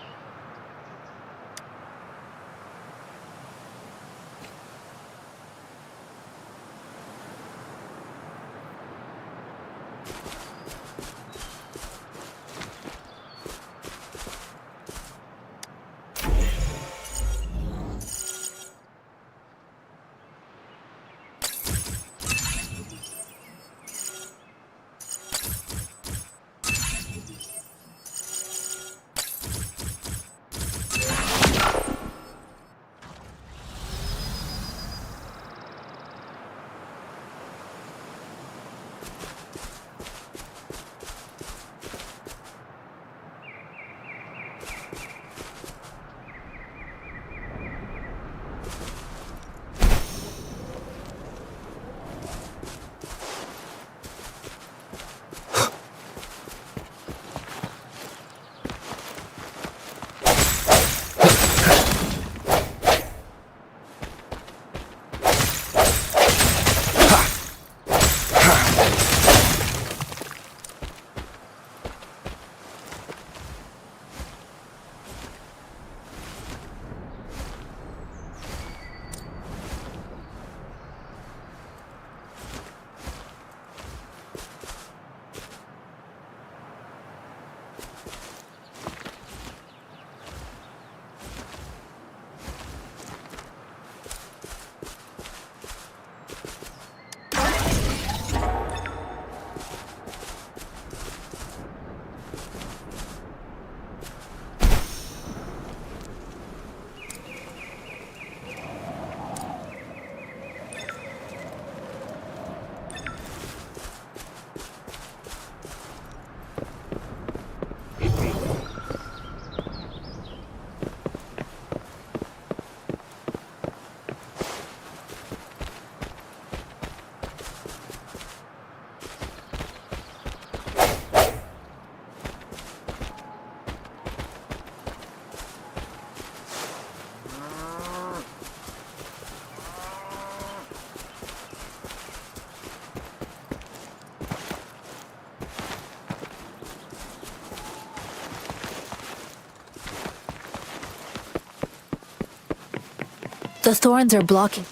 The thorns are blocking.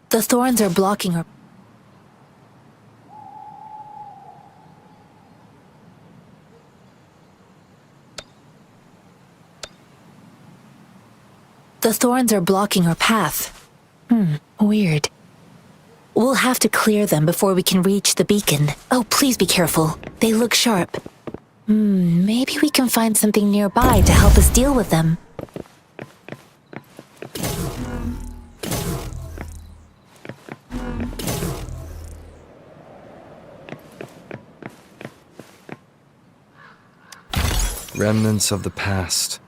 The thorns are blocking her. The thorns are blocking her path. Weird. We'll have to clear them before we can reach the beacon. Oh, please be careful. They look sharp. Maybe we can find something nearby to help us deal with them. Remnants of the past.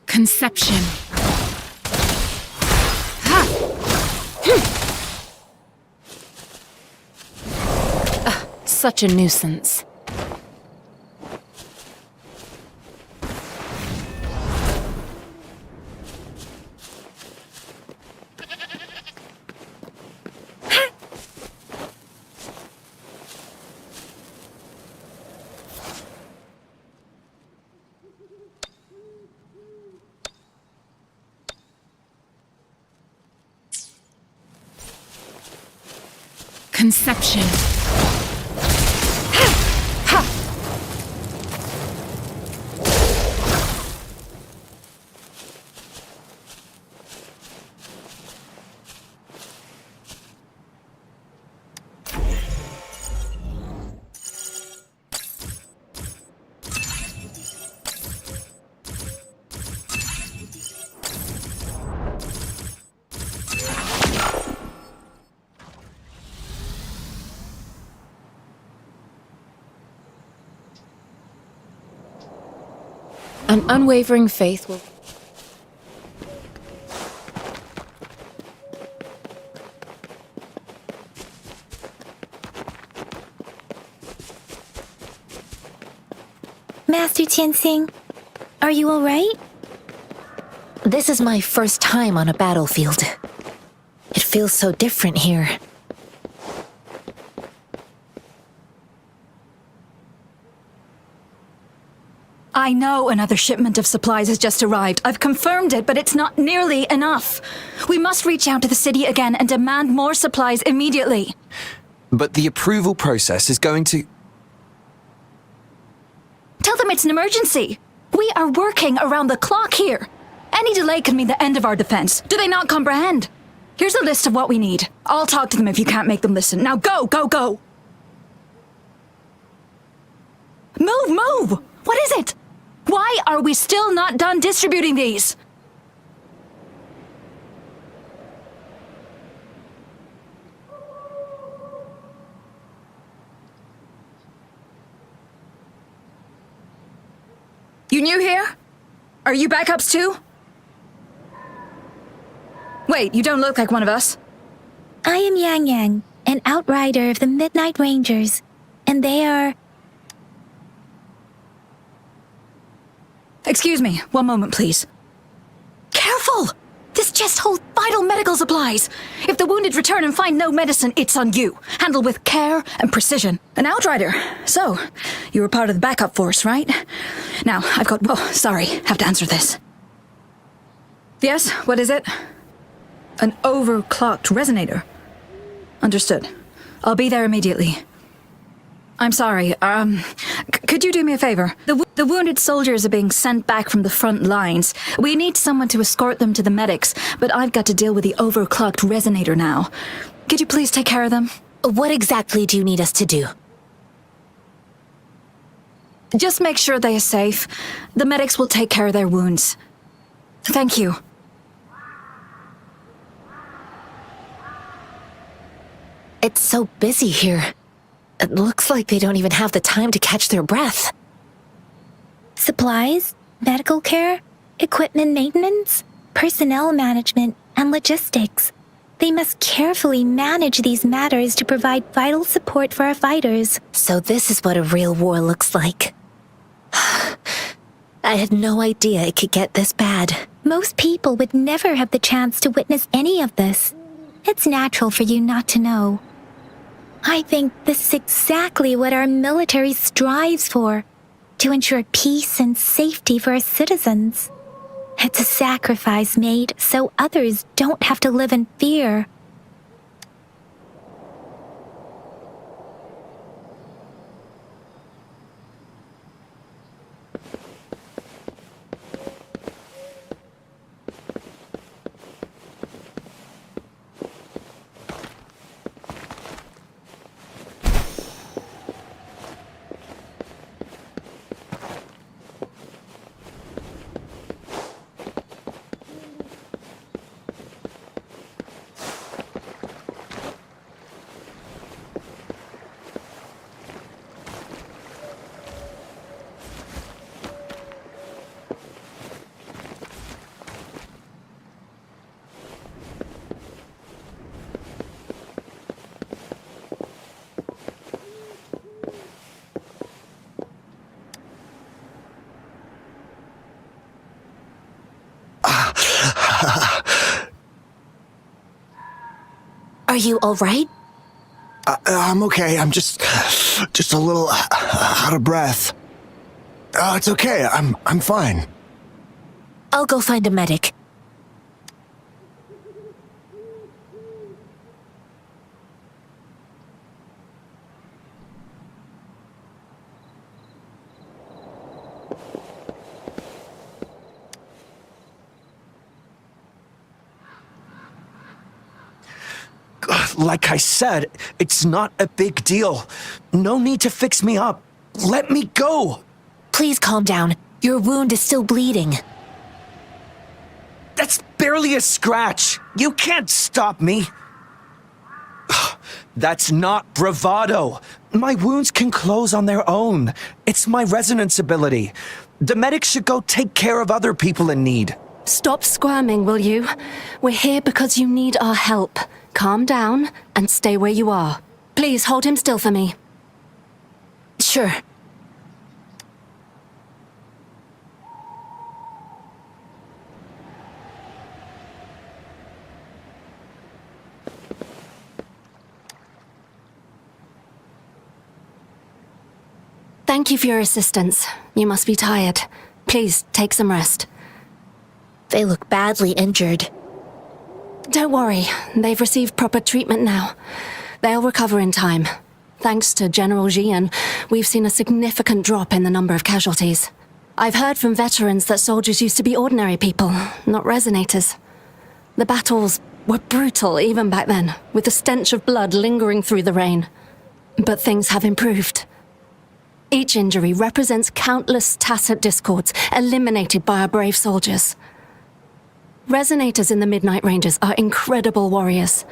Conception. Such a nuisance. Conception. An unwavering faith will... Master Tianxing, are you all right? This is my first time on a battlefield. It feels so different here. I know another shipment of supplies has just arrived. I've confirmed it, but it's not nearly enough. We must reach out to the city again and demand more supplies immediately. But the approval process is going to... Tell them it's an emergency. We are working around the clock here. Any delay could mean the end of our defense. Do they not comprehend? Here's a list of what we need. I'll talk to them if you can't make them listen. Now go, go, go! Move, move! What is it? Why are we still not done distributing these? You new here? Are you backups too? Wait, you don't look like one of us. I am Yang Yang, an outrider of the Midnight Rangers, and they are... Excuse me, one moment, please. Careful! This chest holds vital medical supplies. If the wounded return and find no medicine, it's on you. Handle with care and precision. An outrider. So, you were part of the backup force, right? Now, I've got... Oh, sorry. Have to answer this. Yes, what is it? An overclocked resonator. Understood. I'll be there immediately. I'm sorry, could you do me a favor? The wounded soldiers are being sent back from the front lines. We need someone to escort them to the medics, but I've got to deal with the overclocked resonator now. Could you please take care of them? What exactly do you need us to do? Just make sure they are safe. The medics will take care of their wounds. Thank you. It's so busy here. It looks like they don't even have the time to catch their breath. Supplies, medical care, equipment maintenance, personnel management, and logistics. They must carefully manage these matters to provide vital support for our fighters. So this is what a real war looks like. I had no idea it could get this bad. Most people would never have the chance to witness any of this. It's natural for you not to know. I think this is exactly what our military strives for, to ensure peace and safety for our citizens. It's a sacrifice made so others don't have to live in fear. Are you all right? I'm okay. I'm just a little out of breath. It's okay. I'm fine. I'll go find a medic. Like I said, it's not a big deal. No need to fix me up. Let me go. Please calm down. Your wound is still bleeding. That's barely a scratch. You can't stop me. That's not bravado. My wounds can close on their own. It's my resonance ability. The medics should go take care of other people in need. Stop squirming, will you? We're here because you need our help. Calm down and stay where you are. Please hold him still for me. Sure. Thank you for your assistance. You must be tired. Please take some rest. They look badly injured. Don't worry, they've received proper treatment now. They'll recover in time. Thanks to General Jian, we've seen a significant drop in the number of casualties. I've heard from veterans that soldiers used to be ordinary people, not resonators. The battles were brutal even back then, with the stench of blood lingering through the rain. But things have improved. Each injury represents countless tacit discords eliminated by our brave soldiers. Resonators in the Midnight Rangers are incredible warriors.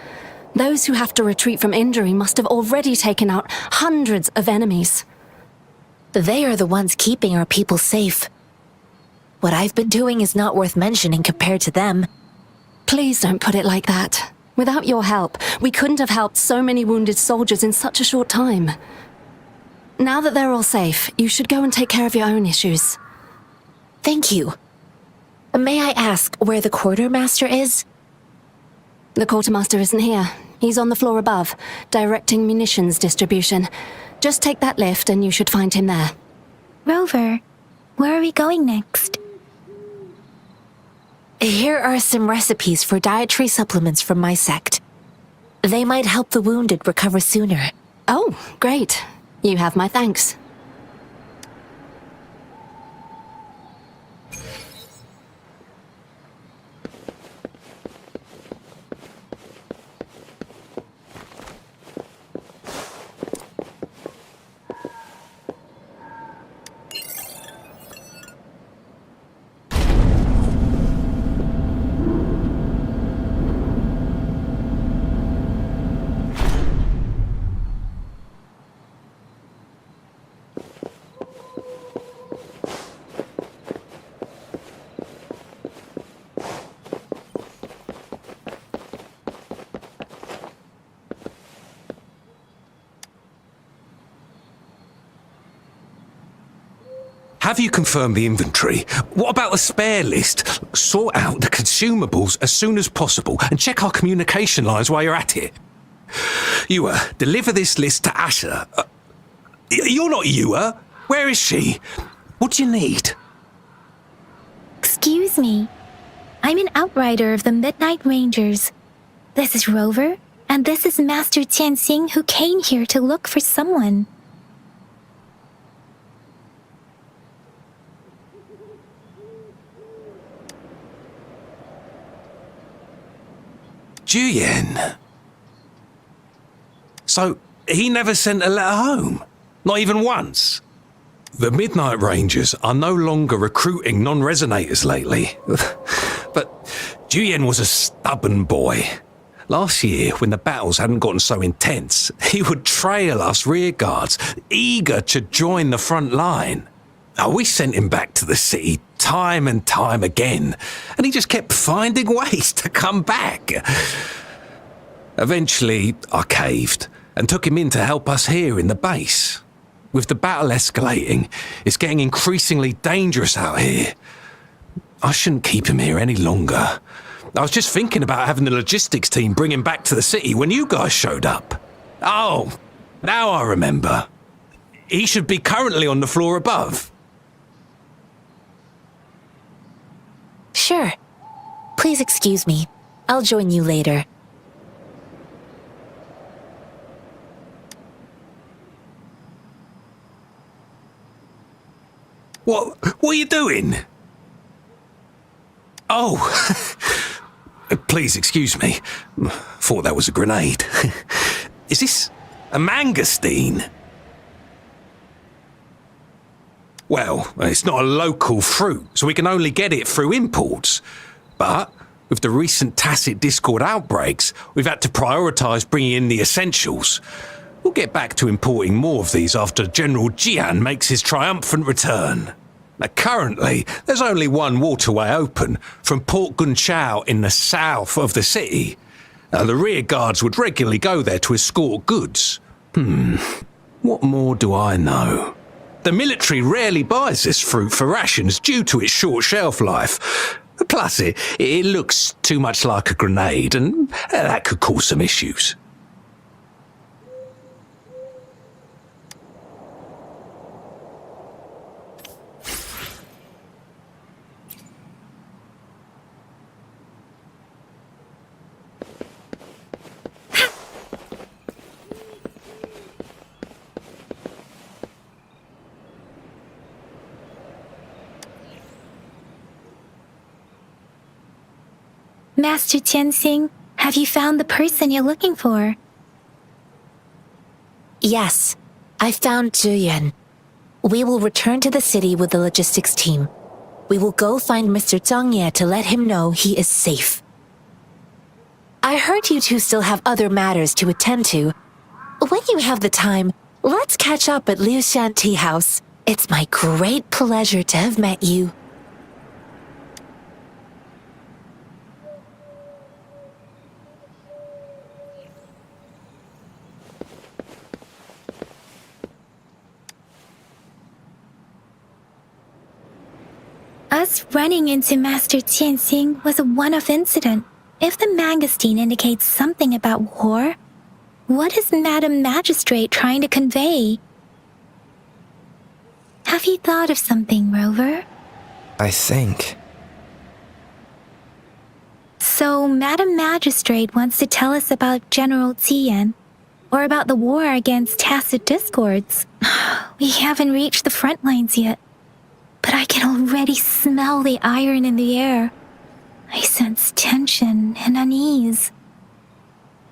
Those who have to retreat from injury must have already taken out hundreds of enemies. They are the ones keeping our people safe. What I've been doing is not worth mentioning compared to them. Please don't put it like that. Without your help, we couldn't have helped so many wounded soldiers in such a short time. Now that they're all safe, you should go and take care of your own issues. Thank you. May I ask where the quartermaster is? The quartermaster isn't here. He's on the floor above, directing munitions distribution. Just take that lift and you should find him there. Rover, where are we going next? Here are some recipes for dietary supplements from my sect. They might help the wounded recover sooner. Oh, great. You have my thanks. Have you confirmed the inventory? What about the spare list? Sort out the consumables as soon as possible and check our communication lines while you're at it. Ewa, deliver this list to Asher. You're not Ewa. Where is she? What do you need? Excuse me. I'm an outrider of the Midnight Rangers. This is Rover, and this is Master Tianxing, who came here to look for someone. Juyen. So, he never sent a letter home? Not even once? The Midnight Rangers are no longer recruiting non-resonators lately. But Juyen was a stubborn boy. Last year, when the battles hadn't gotten so intense, he would trail us rearguards, eager to join the front line. We sent him back to the city time and time again, and he just kept finding ways to come back. Eventually, I caved and took him in to help us here in the base. With the battle escalating, it's getting increasingly dangerous out here. I shouldn't keep him here any longer. I was just thinking about having the logistics team bring him back to the city when you guys showed up. Oh, now I remember. He should be currently on the floor above. Sure. Please excuse me. I'll join you later. What are you doing? Oh, please excuse me. Thought that was a grenade. Is this a mangosteen? Well, it's not a local fruit, so we can only get it through imports. But with the recent tacit Discord outbreaks, we've had to prioritise bringing in the essentials. We'll get back to importing more of these after General Jian makes his triumphant return. Now, currently, there's only one waterway open, from Port Gunchao in the south of the city. The rear guards would regularly go there to escort goods. What more do I know? The military rarely buys this fruit for rations due to its short shelf life. Plus, it looks too much like a grenade, and that could cause some issues. Master Tianxing, have you found the person you're looking for? Yes, I found Juyen. We will return to the city with the logistics team. We will go find Mr. Zhang Ye to let him know he is safe. I heard you two still have other matters to attend to. When you have the time, let's catch up at Liu Shan Tea House. It's my great pleasure to have met you. Us running into Master Tianxing was a one-off incident. If the mangosteen indicates something about war, what is Madam Magistrate trying to convey? Have you thought of something, Rover? I think. So, Madam Magistrate wants to tell us about General Tian, or about the war against tacit discords. We haven't reached the front lines yet, but I can already smell the iron in the air. I sense tension and unease.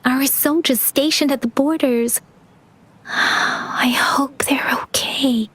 Our soldiers stationed at the borders, I hope they're okay.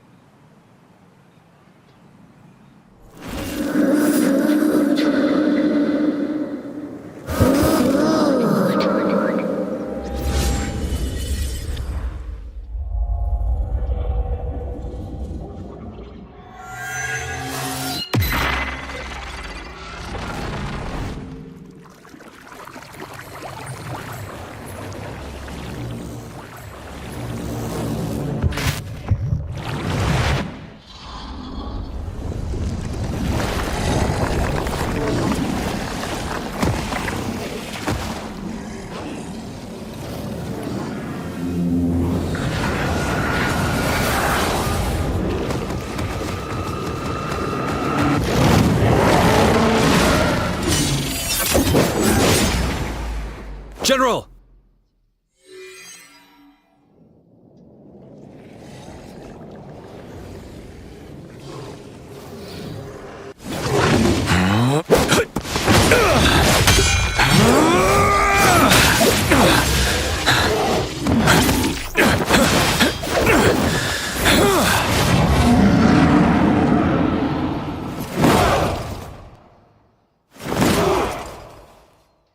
General!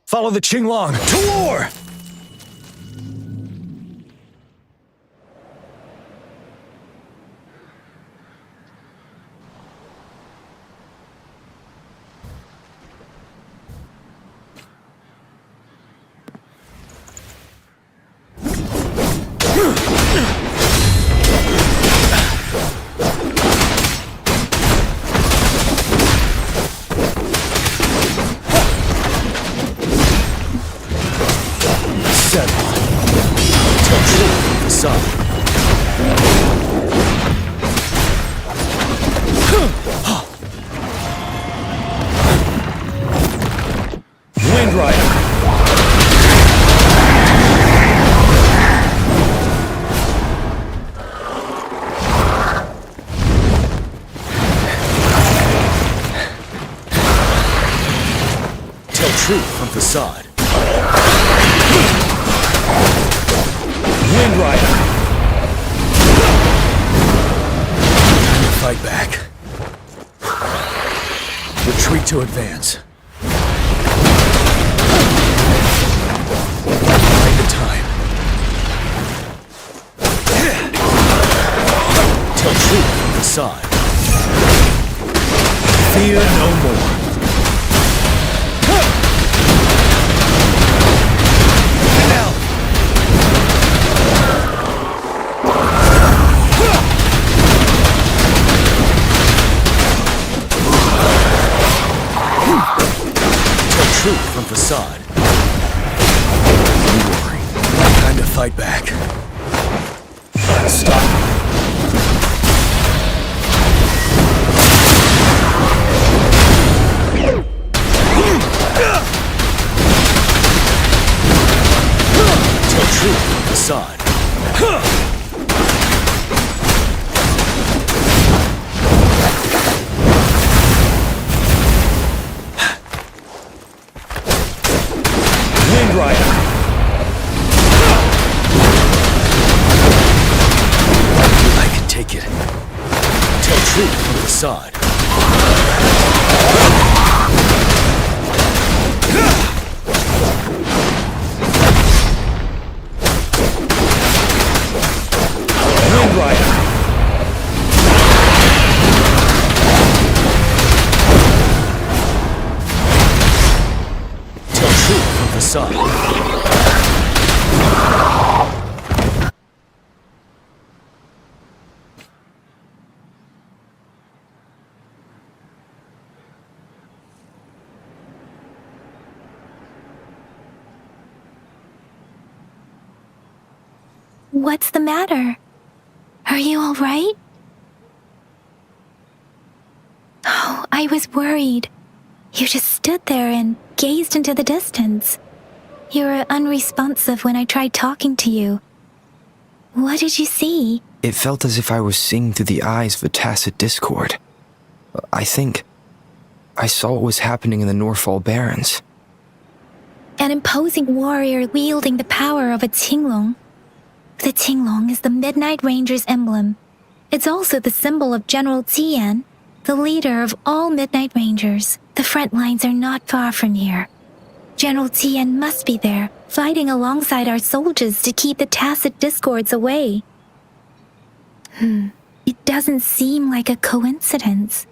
Follow the Qinglong to war! Wind Rider! Tell truth from facade. Wind Rider! Fight back. Retreat to advance. Find the time. Tell truth from the side. Fear no more. Truth from facade. Don't worry. Time to fight back. Stop. Tell truth from facade. Wind Rider! I can take it. Tell truth from the side. Wind Rider! Tell truth from the side. What's the matter? Are you all right? Oh, I was worried. You just stood there and gazed into the distance. You were unresponsive when I tried talking to you. What did you see? It felt as if I was seeing through the eyes of a tacit discord. I think I saw what was happening in the Norfall Barrens. An imposing warrior wielding the power of a Tinglong. The Tinglong is the Midnight Ranger's emblem. It's also the symbol of General Tian, the leader of all Midnight Rangers. The front lines are not far from here. General Tian must be there, fighting alongside our soldiers to keep the tacit discords away. It doesn't seem like a coincidence.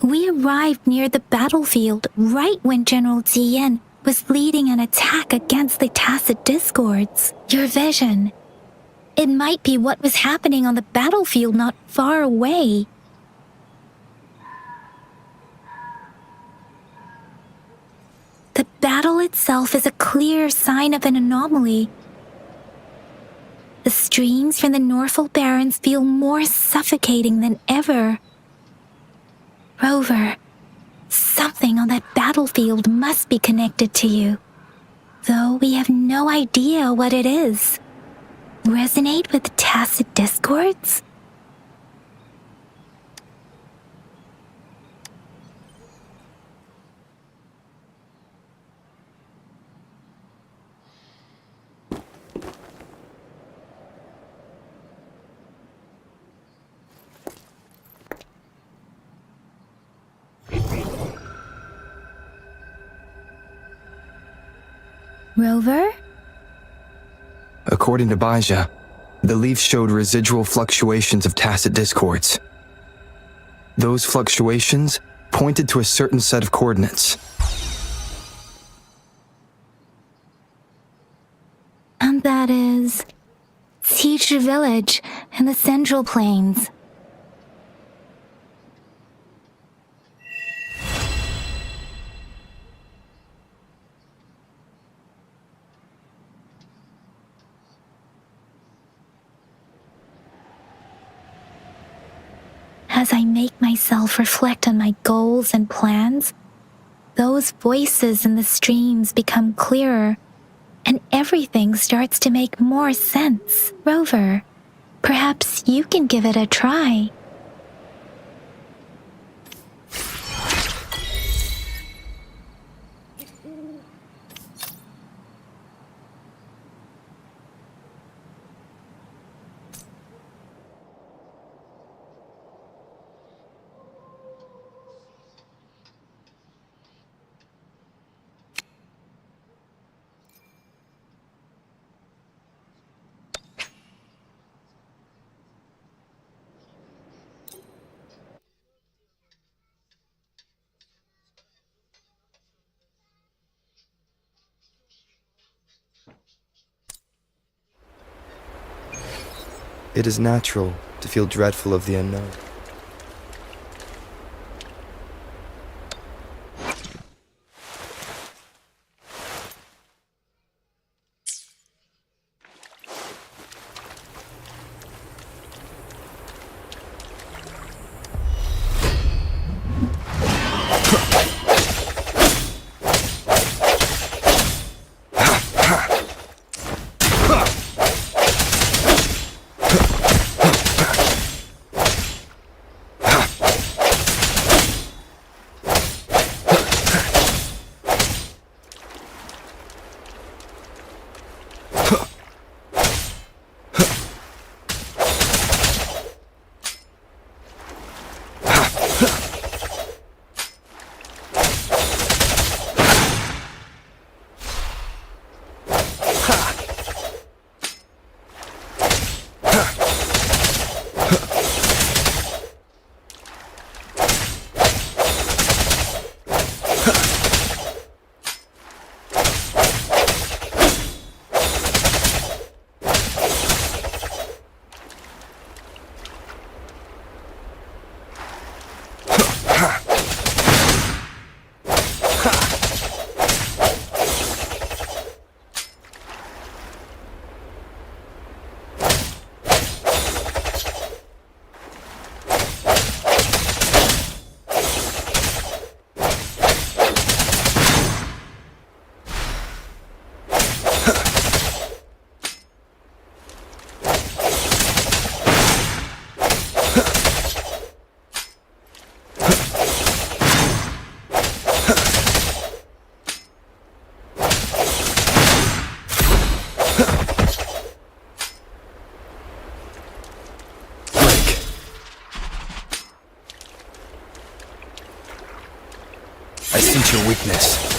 We arrived near the battlefield right when General Tian was leading an attack against the tacit discords. Your vision. It might be what was happening on the battlefield not far away. The battle itself is a clear sign of an anomaly. The streams from the Norfall Barrens feel more suffocating than ever. Rover, something on that battlefield must be connected to you, though we have no idea what it is. Resonate with tacit discords? Rover? According to Baja, the leaf showed residual fluctuations of tacit discords. Those fluctuations pointed to a certain set of coordinates. And that is Teacher Village in the Central Plains. As I make myself reflect on my goals and plans, those voices in the streams become clearer, and everything starts to make more sense. Rover, perhaps you can give it a try. It is natural to feel dreadful of the unknown. Break. I sense your weakness.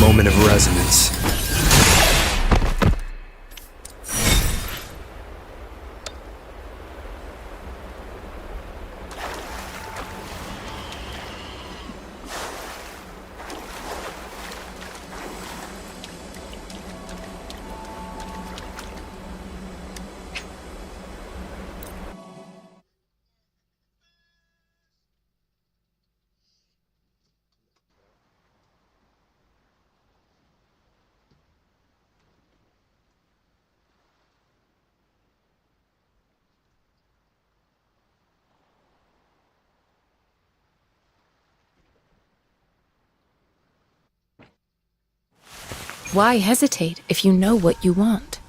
Moment of resonance. Why hesitate if you know what you want?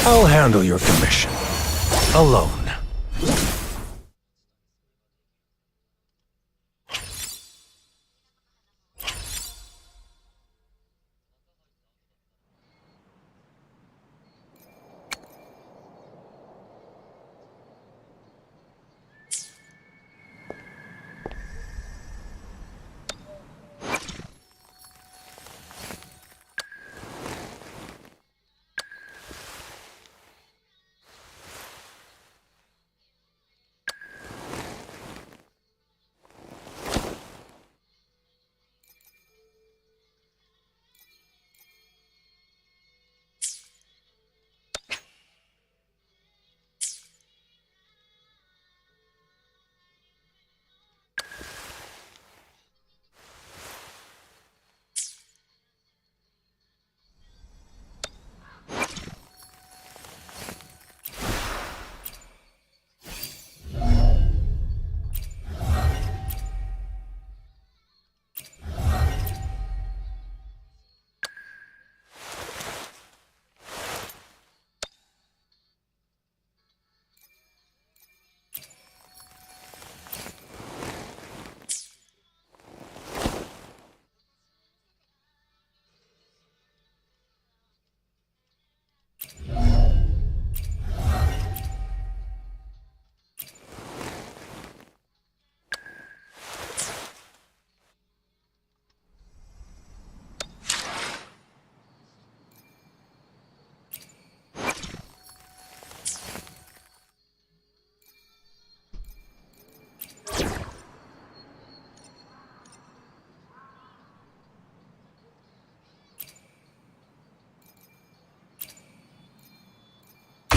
I'll handle your commission. Alone.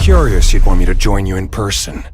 Curious you'd want me to join you in person.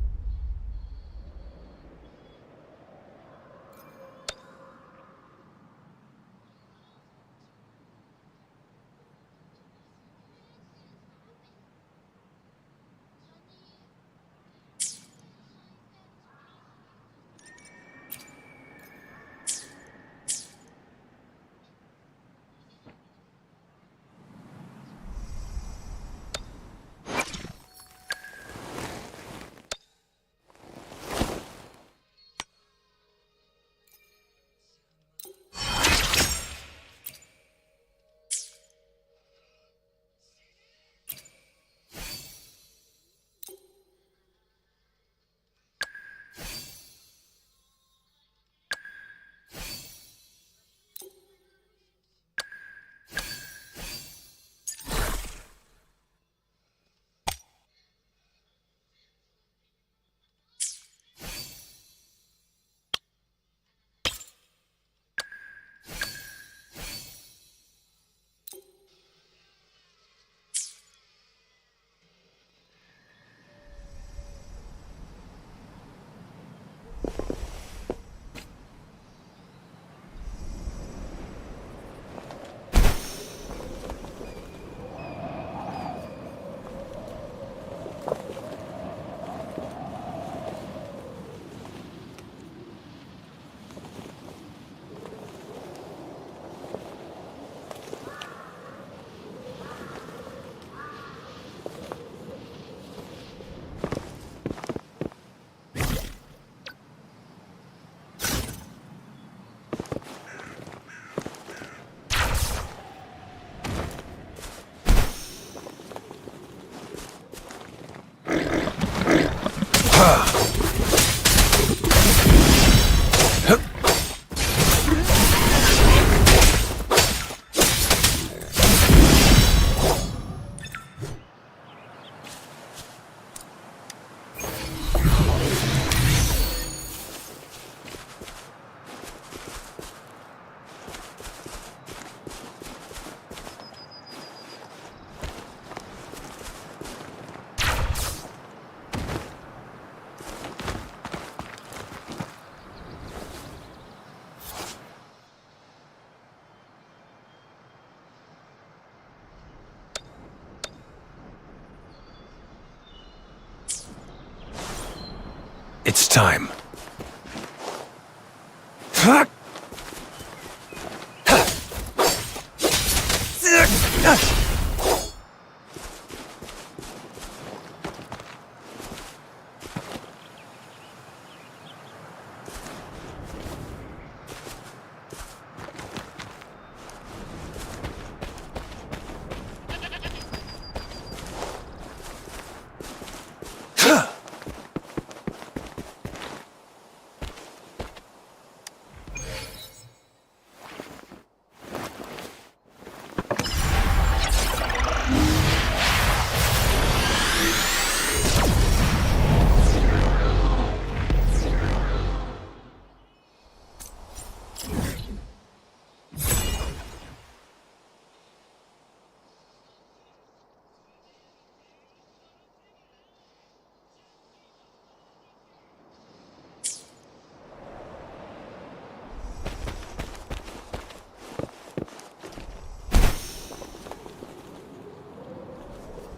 It's time.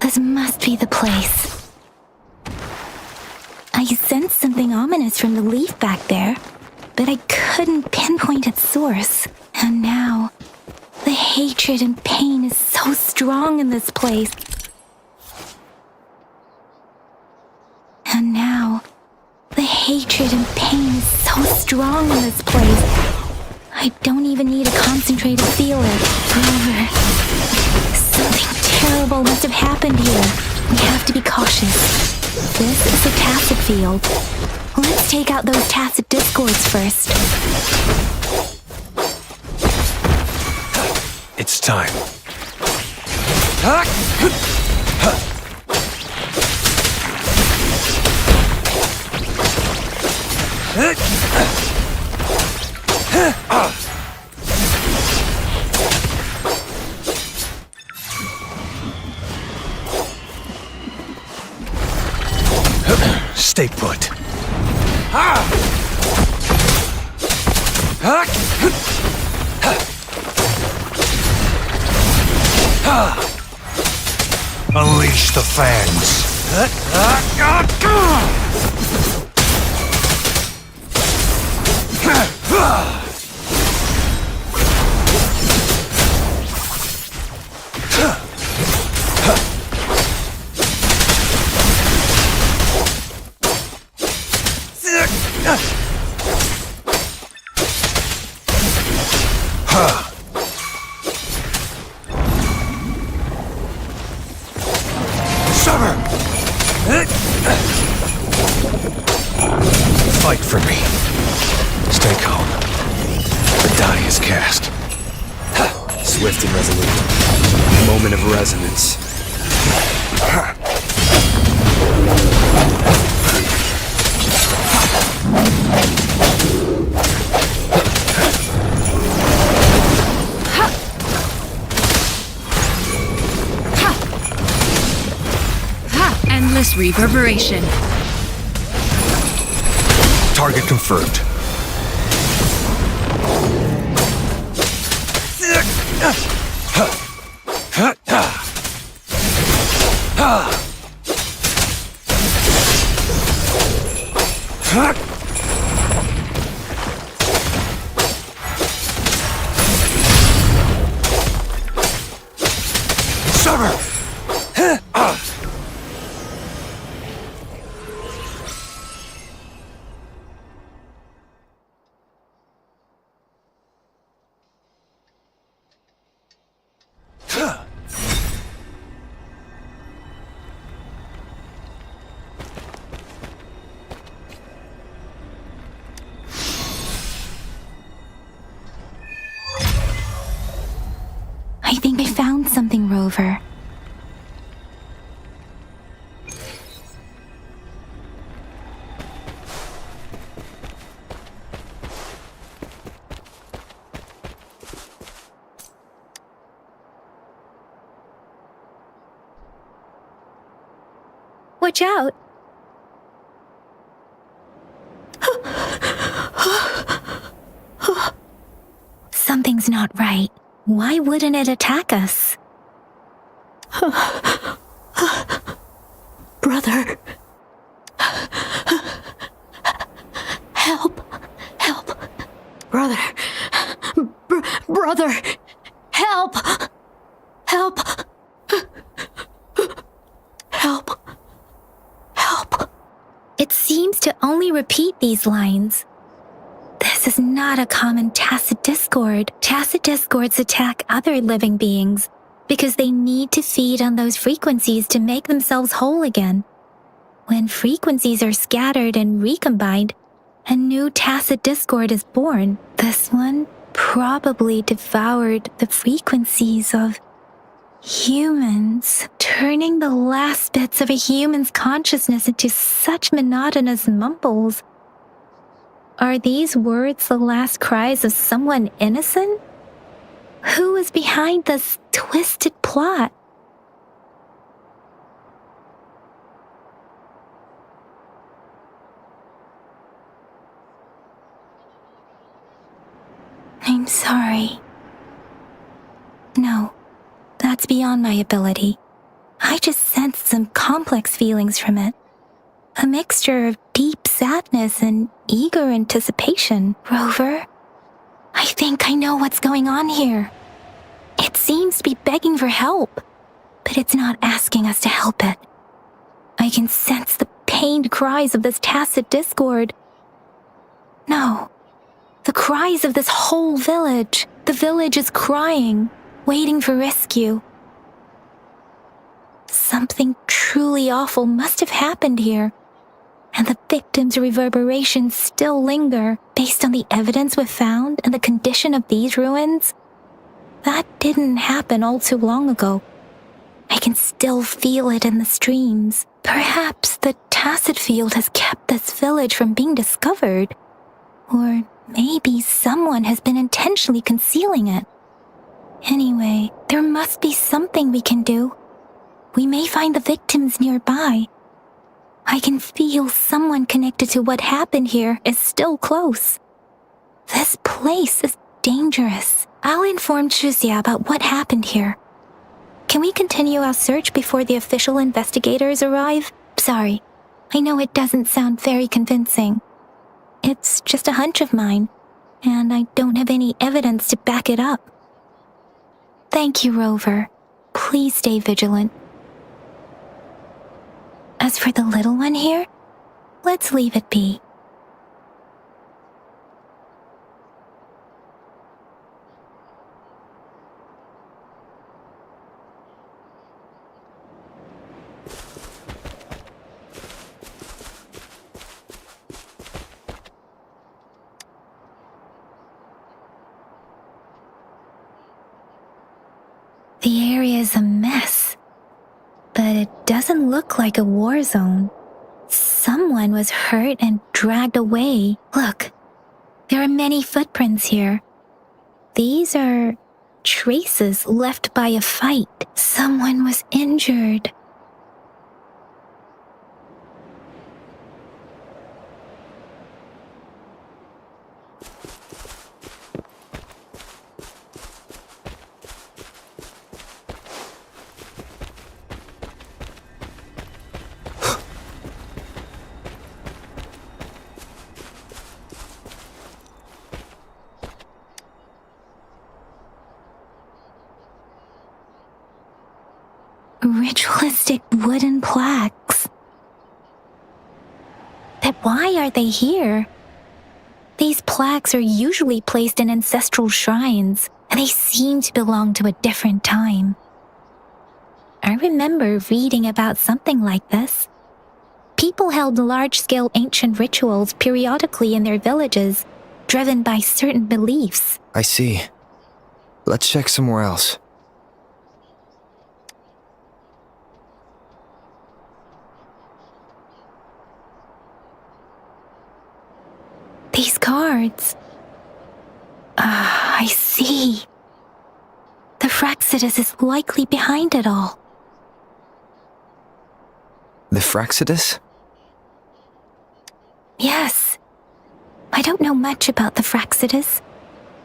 This must be the place. I sensed something ominous from the leaf back there, but I couldn't pinpoint its source. And now, the hatred and pain is so strong in this place. And now, the hatred and pain is so strong in this place. I don't even need to concentrate to feel it. However, something terrible must have happened here. We have to be cautious. This is the tacit field. Let's take out those tacit discords first. It's time. Stay put. Unleash the fangs. Fight for me. Stay calm. The die is cast. Swift and resolute. Moment of resonance. Endless reverberation. Target confirmed. Summer! I think I found something, Rover. Watch out! Something's not right. Why wouldn't it attack us? Brother. Brother. Brother. Help. Help. Help. Help. It seems to only repeat these lines. This is not a common tacit discord. Tacit discords attack other living beings because they need to feed on those frequencies to make themselves whole again. When frequencies are scattered and recombined, a new tacit discord is born. This one probably devoured the frequencies of humans, turning the last bits of a human's consciousness into such monotonous mumbles. Are these words the last cries of someone innocent? Who is behind this twisted plot? I'm sorry. No, that's beyond my ability. I just sensed some complex feelings from it. A mixture of deep sadness and eager anticipation. Rover, I think I know what's going on here. It seems to be begging for help, but it's not asking us to help it. I can sense the pained cries of this tacit discord. No, the cries of this whole village. The village is crying, waiting for rescue. Something truly awful must have happened here, and the victims' reverberations still linger. Based on the evidence we've found and the condition of these ruins, that didn't happen all too long ago. I can still feel it in the streams. Perhaps the tacit field has kept this village from being discovered. Or maybe someone has been intentionally concealing it. Anyway, there must be something we can do. We may find the victims nearby. I can feel someone connected to what happened here is still close. This place is dangerous. I'll inform Chuzia about what happened here. Can we continue our search before the official investigators arrive? Sorry, I know it doesn't sound very convincing. It's just a hunch of mine, and I don't have any evidence to back it up. Thank you, Rover. Please stay vigilant. As for the little one here, let's leave it be. The area is a mess, but it doesn't look like a war zone. Someone was hurt and dragged away. Look, there are many footprints here. These are traces left by a fight. Someone was injured. Ritualistic wooden plaques. But why are they here? These plaques are usually placed in ancestral shrines, and they seem to belong to a different time. I remember reading about something like this. People held large-scale ancient rituals periodically in their villages, driven by certain beliefs. I see. Let's check somewhere else. These cards. I see. The Fraxidus is likely behind it all. The Fraxidus? Yes. I don't know much about the Fraxidus,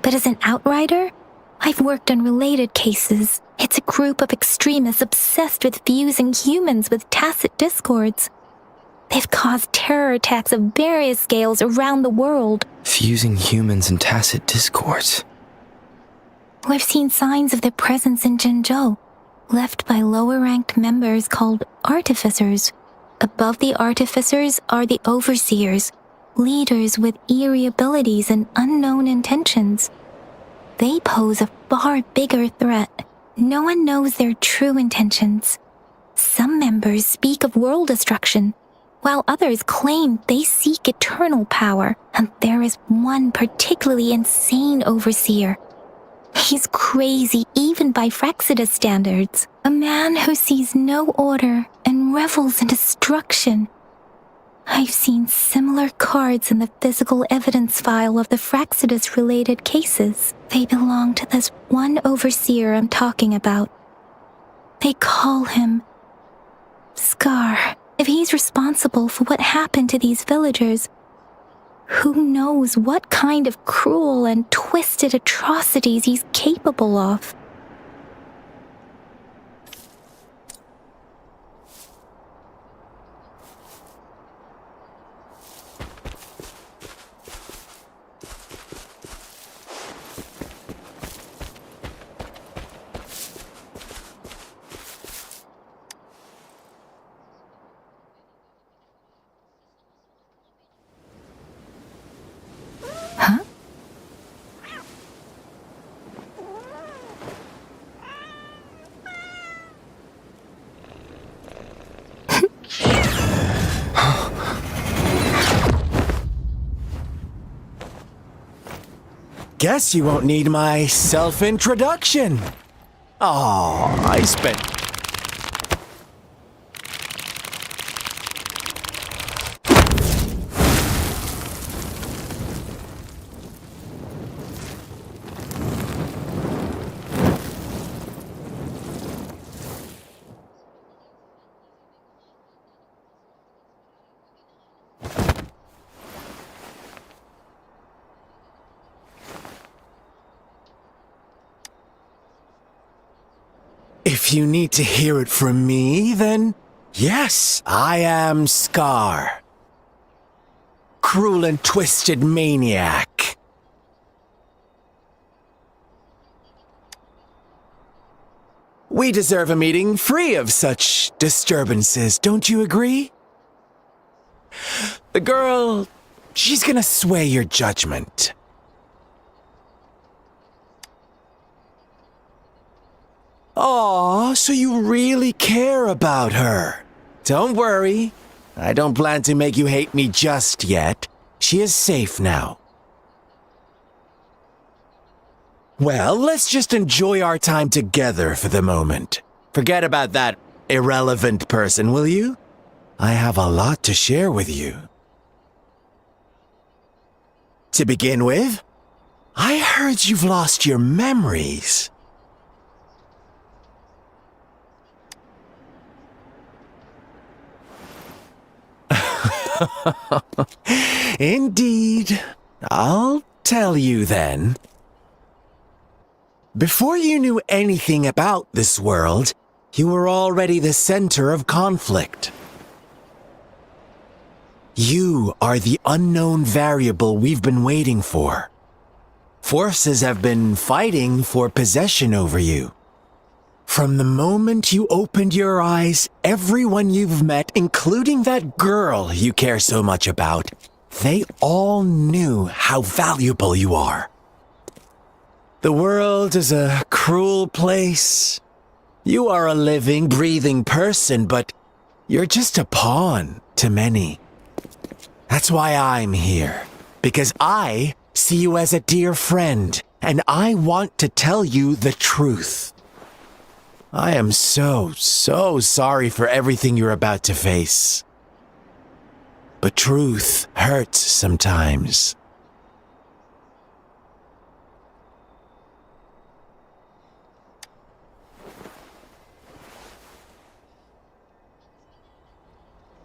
but as an outrider, I've worked on related cases. It's a group of extremists obsessed with fusing humans with tacit discords. They've caused terror attacks of various scales around the world. Fusing humans in tacit discourse. We've seen signs of their presence in Zhengzhou, left by lower-ranked members called artificers. Above the artificers are the overseers, leaders with eerie abilities and unknown intentions. They pose a far bigger threat. No one knows their true intentions. Some members speak of world destruction, while others claim they seek eternal power, and there is one particularly insane overseer. He's crazy even by Fraxidus standards, a man who sees no order and revels in destruction. I've seen similar cards in the physical evidence file of the Fraxidus-related cases. They belong to this one overseer I'm talking about. They call him Scar. If he's responsible for what happened to these villagers, who knows what kind of cruel and twisted atrocities he's capable of? Guess you won't need my self-introduction. Oh, I spent... If you need to hear it from me, then yes, I am Scar. Cruel and twisted maniac. We deserve a meeting free of such disturbances, don't you agree? The girl, she's gonna sway your judgment. Aw, so you really care about her. Don't worry. I don't plan to make you hate me just yet. She is safe now. Well, let's just enjoy our time together for the moment. Forget about that irrelevant person, will you? I have a lot to share with you. To begin with, I heard you've lost your memories. Indeed. I'll tell you then. Before you knew anything about this world, you were already the center of conflict. You are the unknown variable we've been waiting for. Forces have been fighting for possession over you. From the moment you opened your eyes, everyone you've met, including that girl you care so much about, they all knew how valuable you are. The world is a cruel place. You are a living, breathing person, but you're just a pawn to many. That's why I'm here, because I see you as a dear friend, and I want to tell you the truth. I am so sorry for everything you're about to face. But truth hurts sometimes.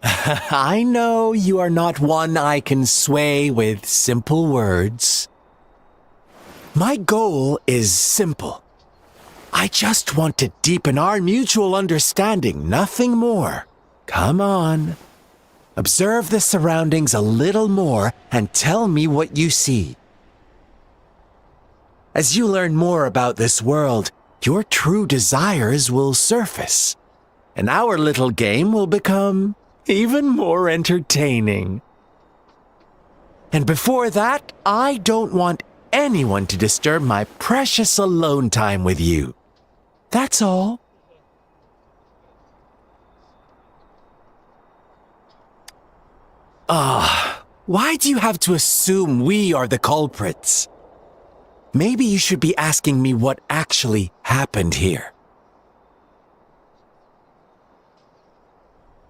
I know you are not one I can sway with simple words. My goal is simple. I just want to deepen our mutual understanding, nothing more. Come on. Observe the surroundings a little more and tell me what you see. As you learn more about this world, your true desires will surface, and our little game will become even more entertaining. And before that, I don't want anyone to disturb my precious alone time with you. That's all. Why do you have to assume we are the culprits? Maybe you should be asking me what actually happened here.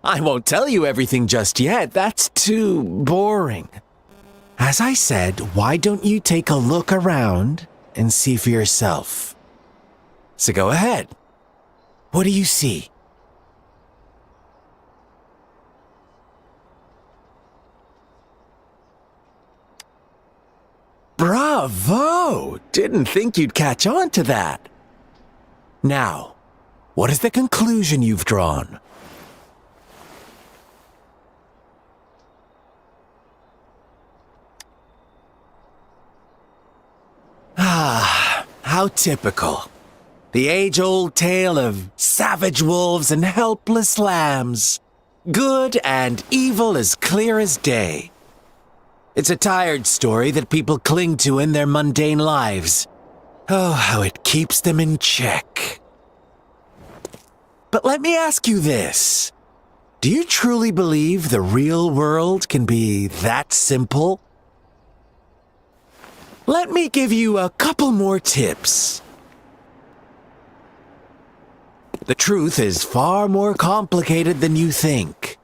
I won't tell you everything just yet. That's too boring. As I said, why don't you take a look around and see for yourself? So go ahead. What do you see? Bravo! Didn't think you'd catch on to that. Now, what is the conclusion you've drawn? How typical. The age-old tale of savage wolves and helpless lambs. Good and evil as clear as day. It's a tired story that people cling to in their mundane lives. Oh, how it keeps them in check. But let me ask you this. Do you truly believe the real world can be that simple? Let me give you a couple more tips. The truth is far more complicated than you think.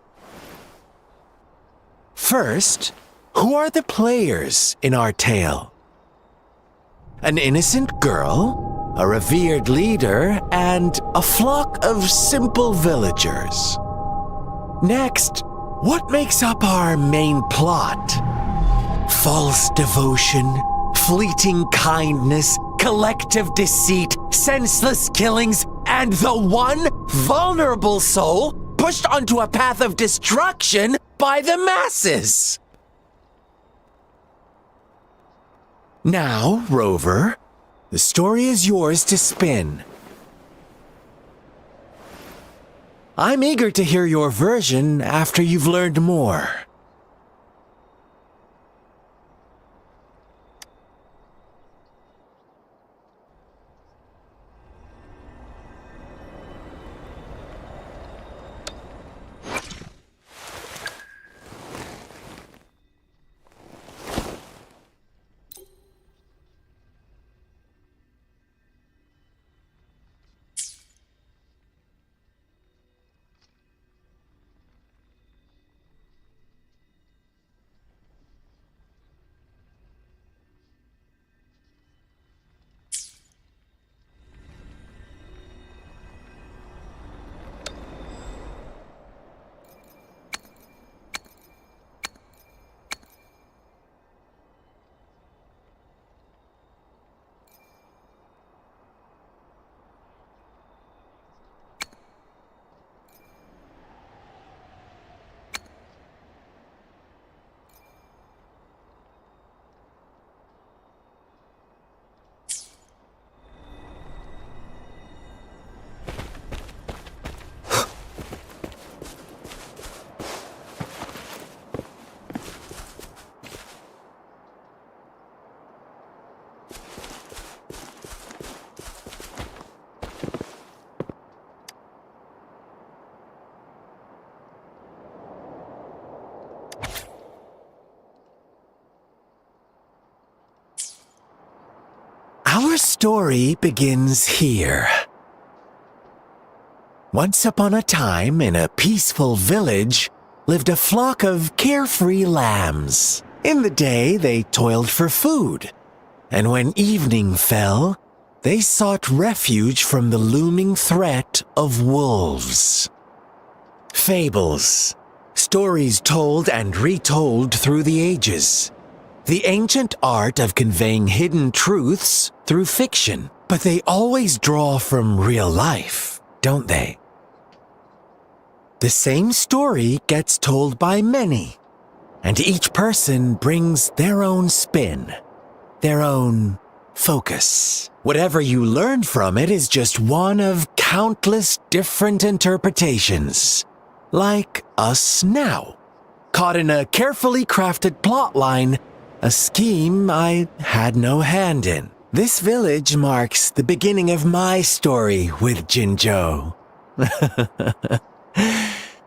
First, who are the players in our tale? An innocent girl, a revered leader, and a flock of simple villagers. Next, what makes up our main plot? False devotion, fleeting kindness, collective deceit, senseless killings, and the one vulnerable soul pushed onto a path of destruction by the masses. Now, Rover, the story is yours to spin. I'm eager to hear your version after you've learned more. Our story begins here. Once upon a time, in a peaceful village, lived a flock of carefree lambs. In the day, they toiled for food, and when evening fell, they sought refuge from the looming threat of wolves. Fables, stories told and retold through the ages. The ancient art of conveying hidden truths through fiction, but they always draw from real life, don't they? The same story gets told by many, and each person brings their own spin, their own focus. Whatever you learn from it is just one of countless different interpretations. Like us now, caught in a carefully crafted plotline, a scheme I had no hand in. This village marks the beginning of my story with Jinzhou.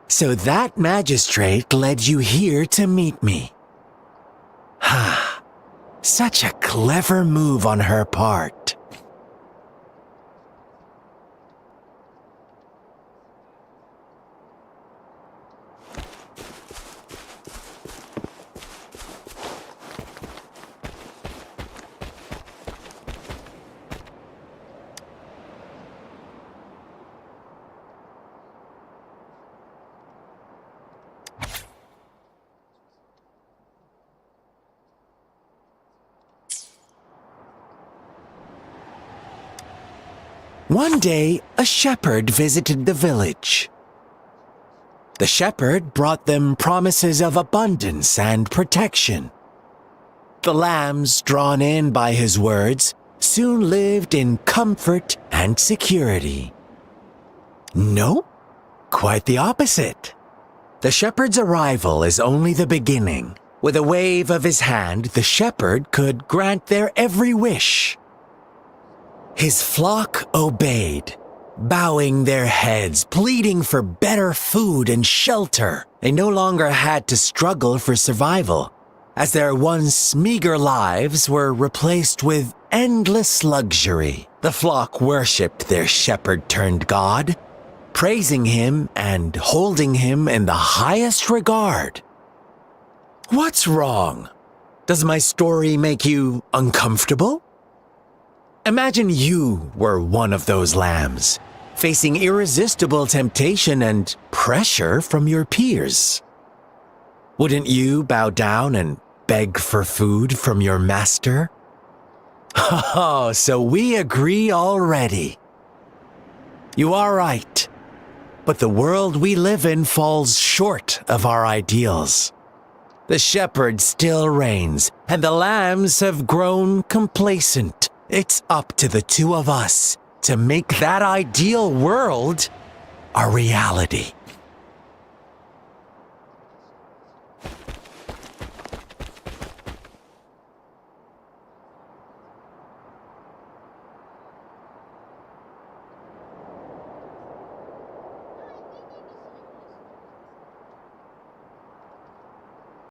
So that magistrate led you here to meet me. Ha! Such a clever move on her part. One day, a shepherd visited the village. The shepherd brought them promises of abundance and protection. The lambs, drawn in by his words, soon lived in comfort and security. No, quite the opposite. The shepherd's arrival is only the beginning. With a wave of his hand, the shepherd could grant their every wish. His flock obeyed, bowing their heads, pleading for better food and shelter. They no longer had to struggle for survival, as their once meager lives were replaced with endless luxury. The flock worshipped their shepherd-turned-god, praising him and holding him in the highest regard. What's wrong? Does my story make you uncomfortable? Imagine you were one of those lambs, facing irresistible temptation and pressure from your peers. Wouldn't you bow down and beg for food from your master? Oh, so we agree already. You are right, but the world we live in falls short of our ideals. The shepherd still reigns, and the lambs have grown complacent. It's up to the two of us to make that ideal world a reality.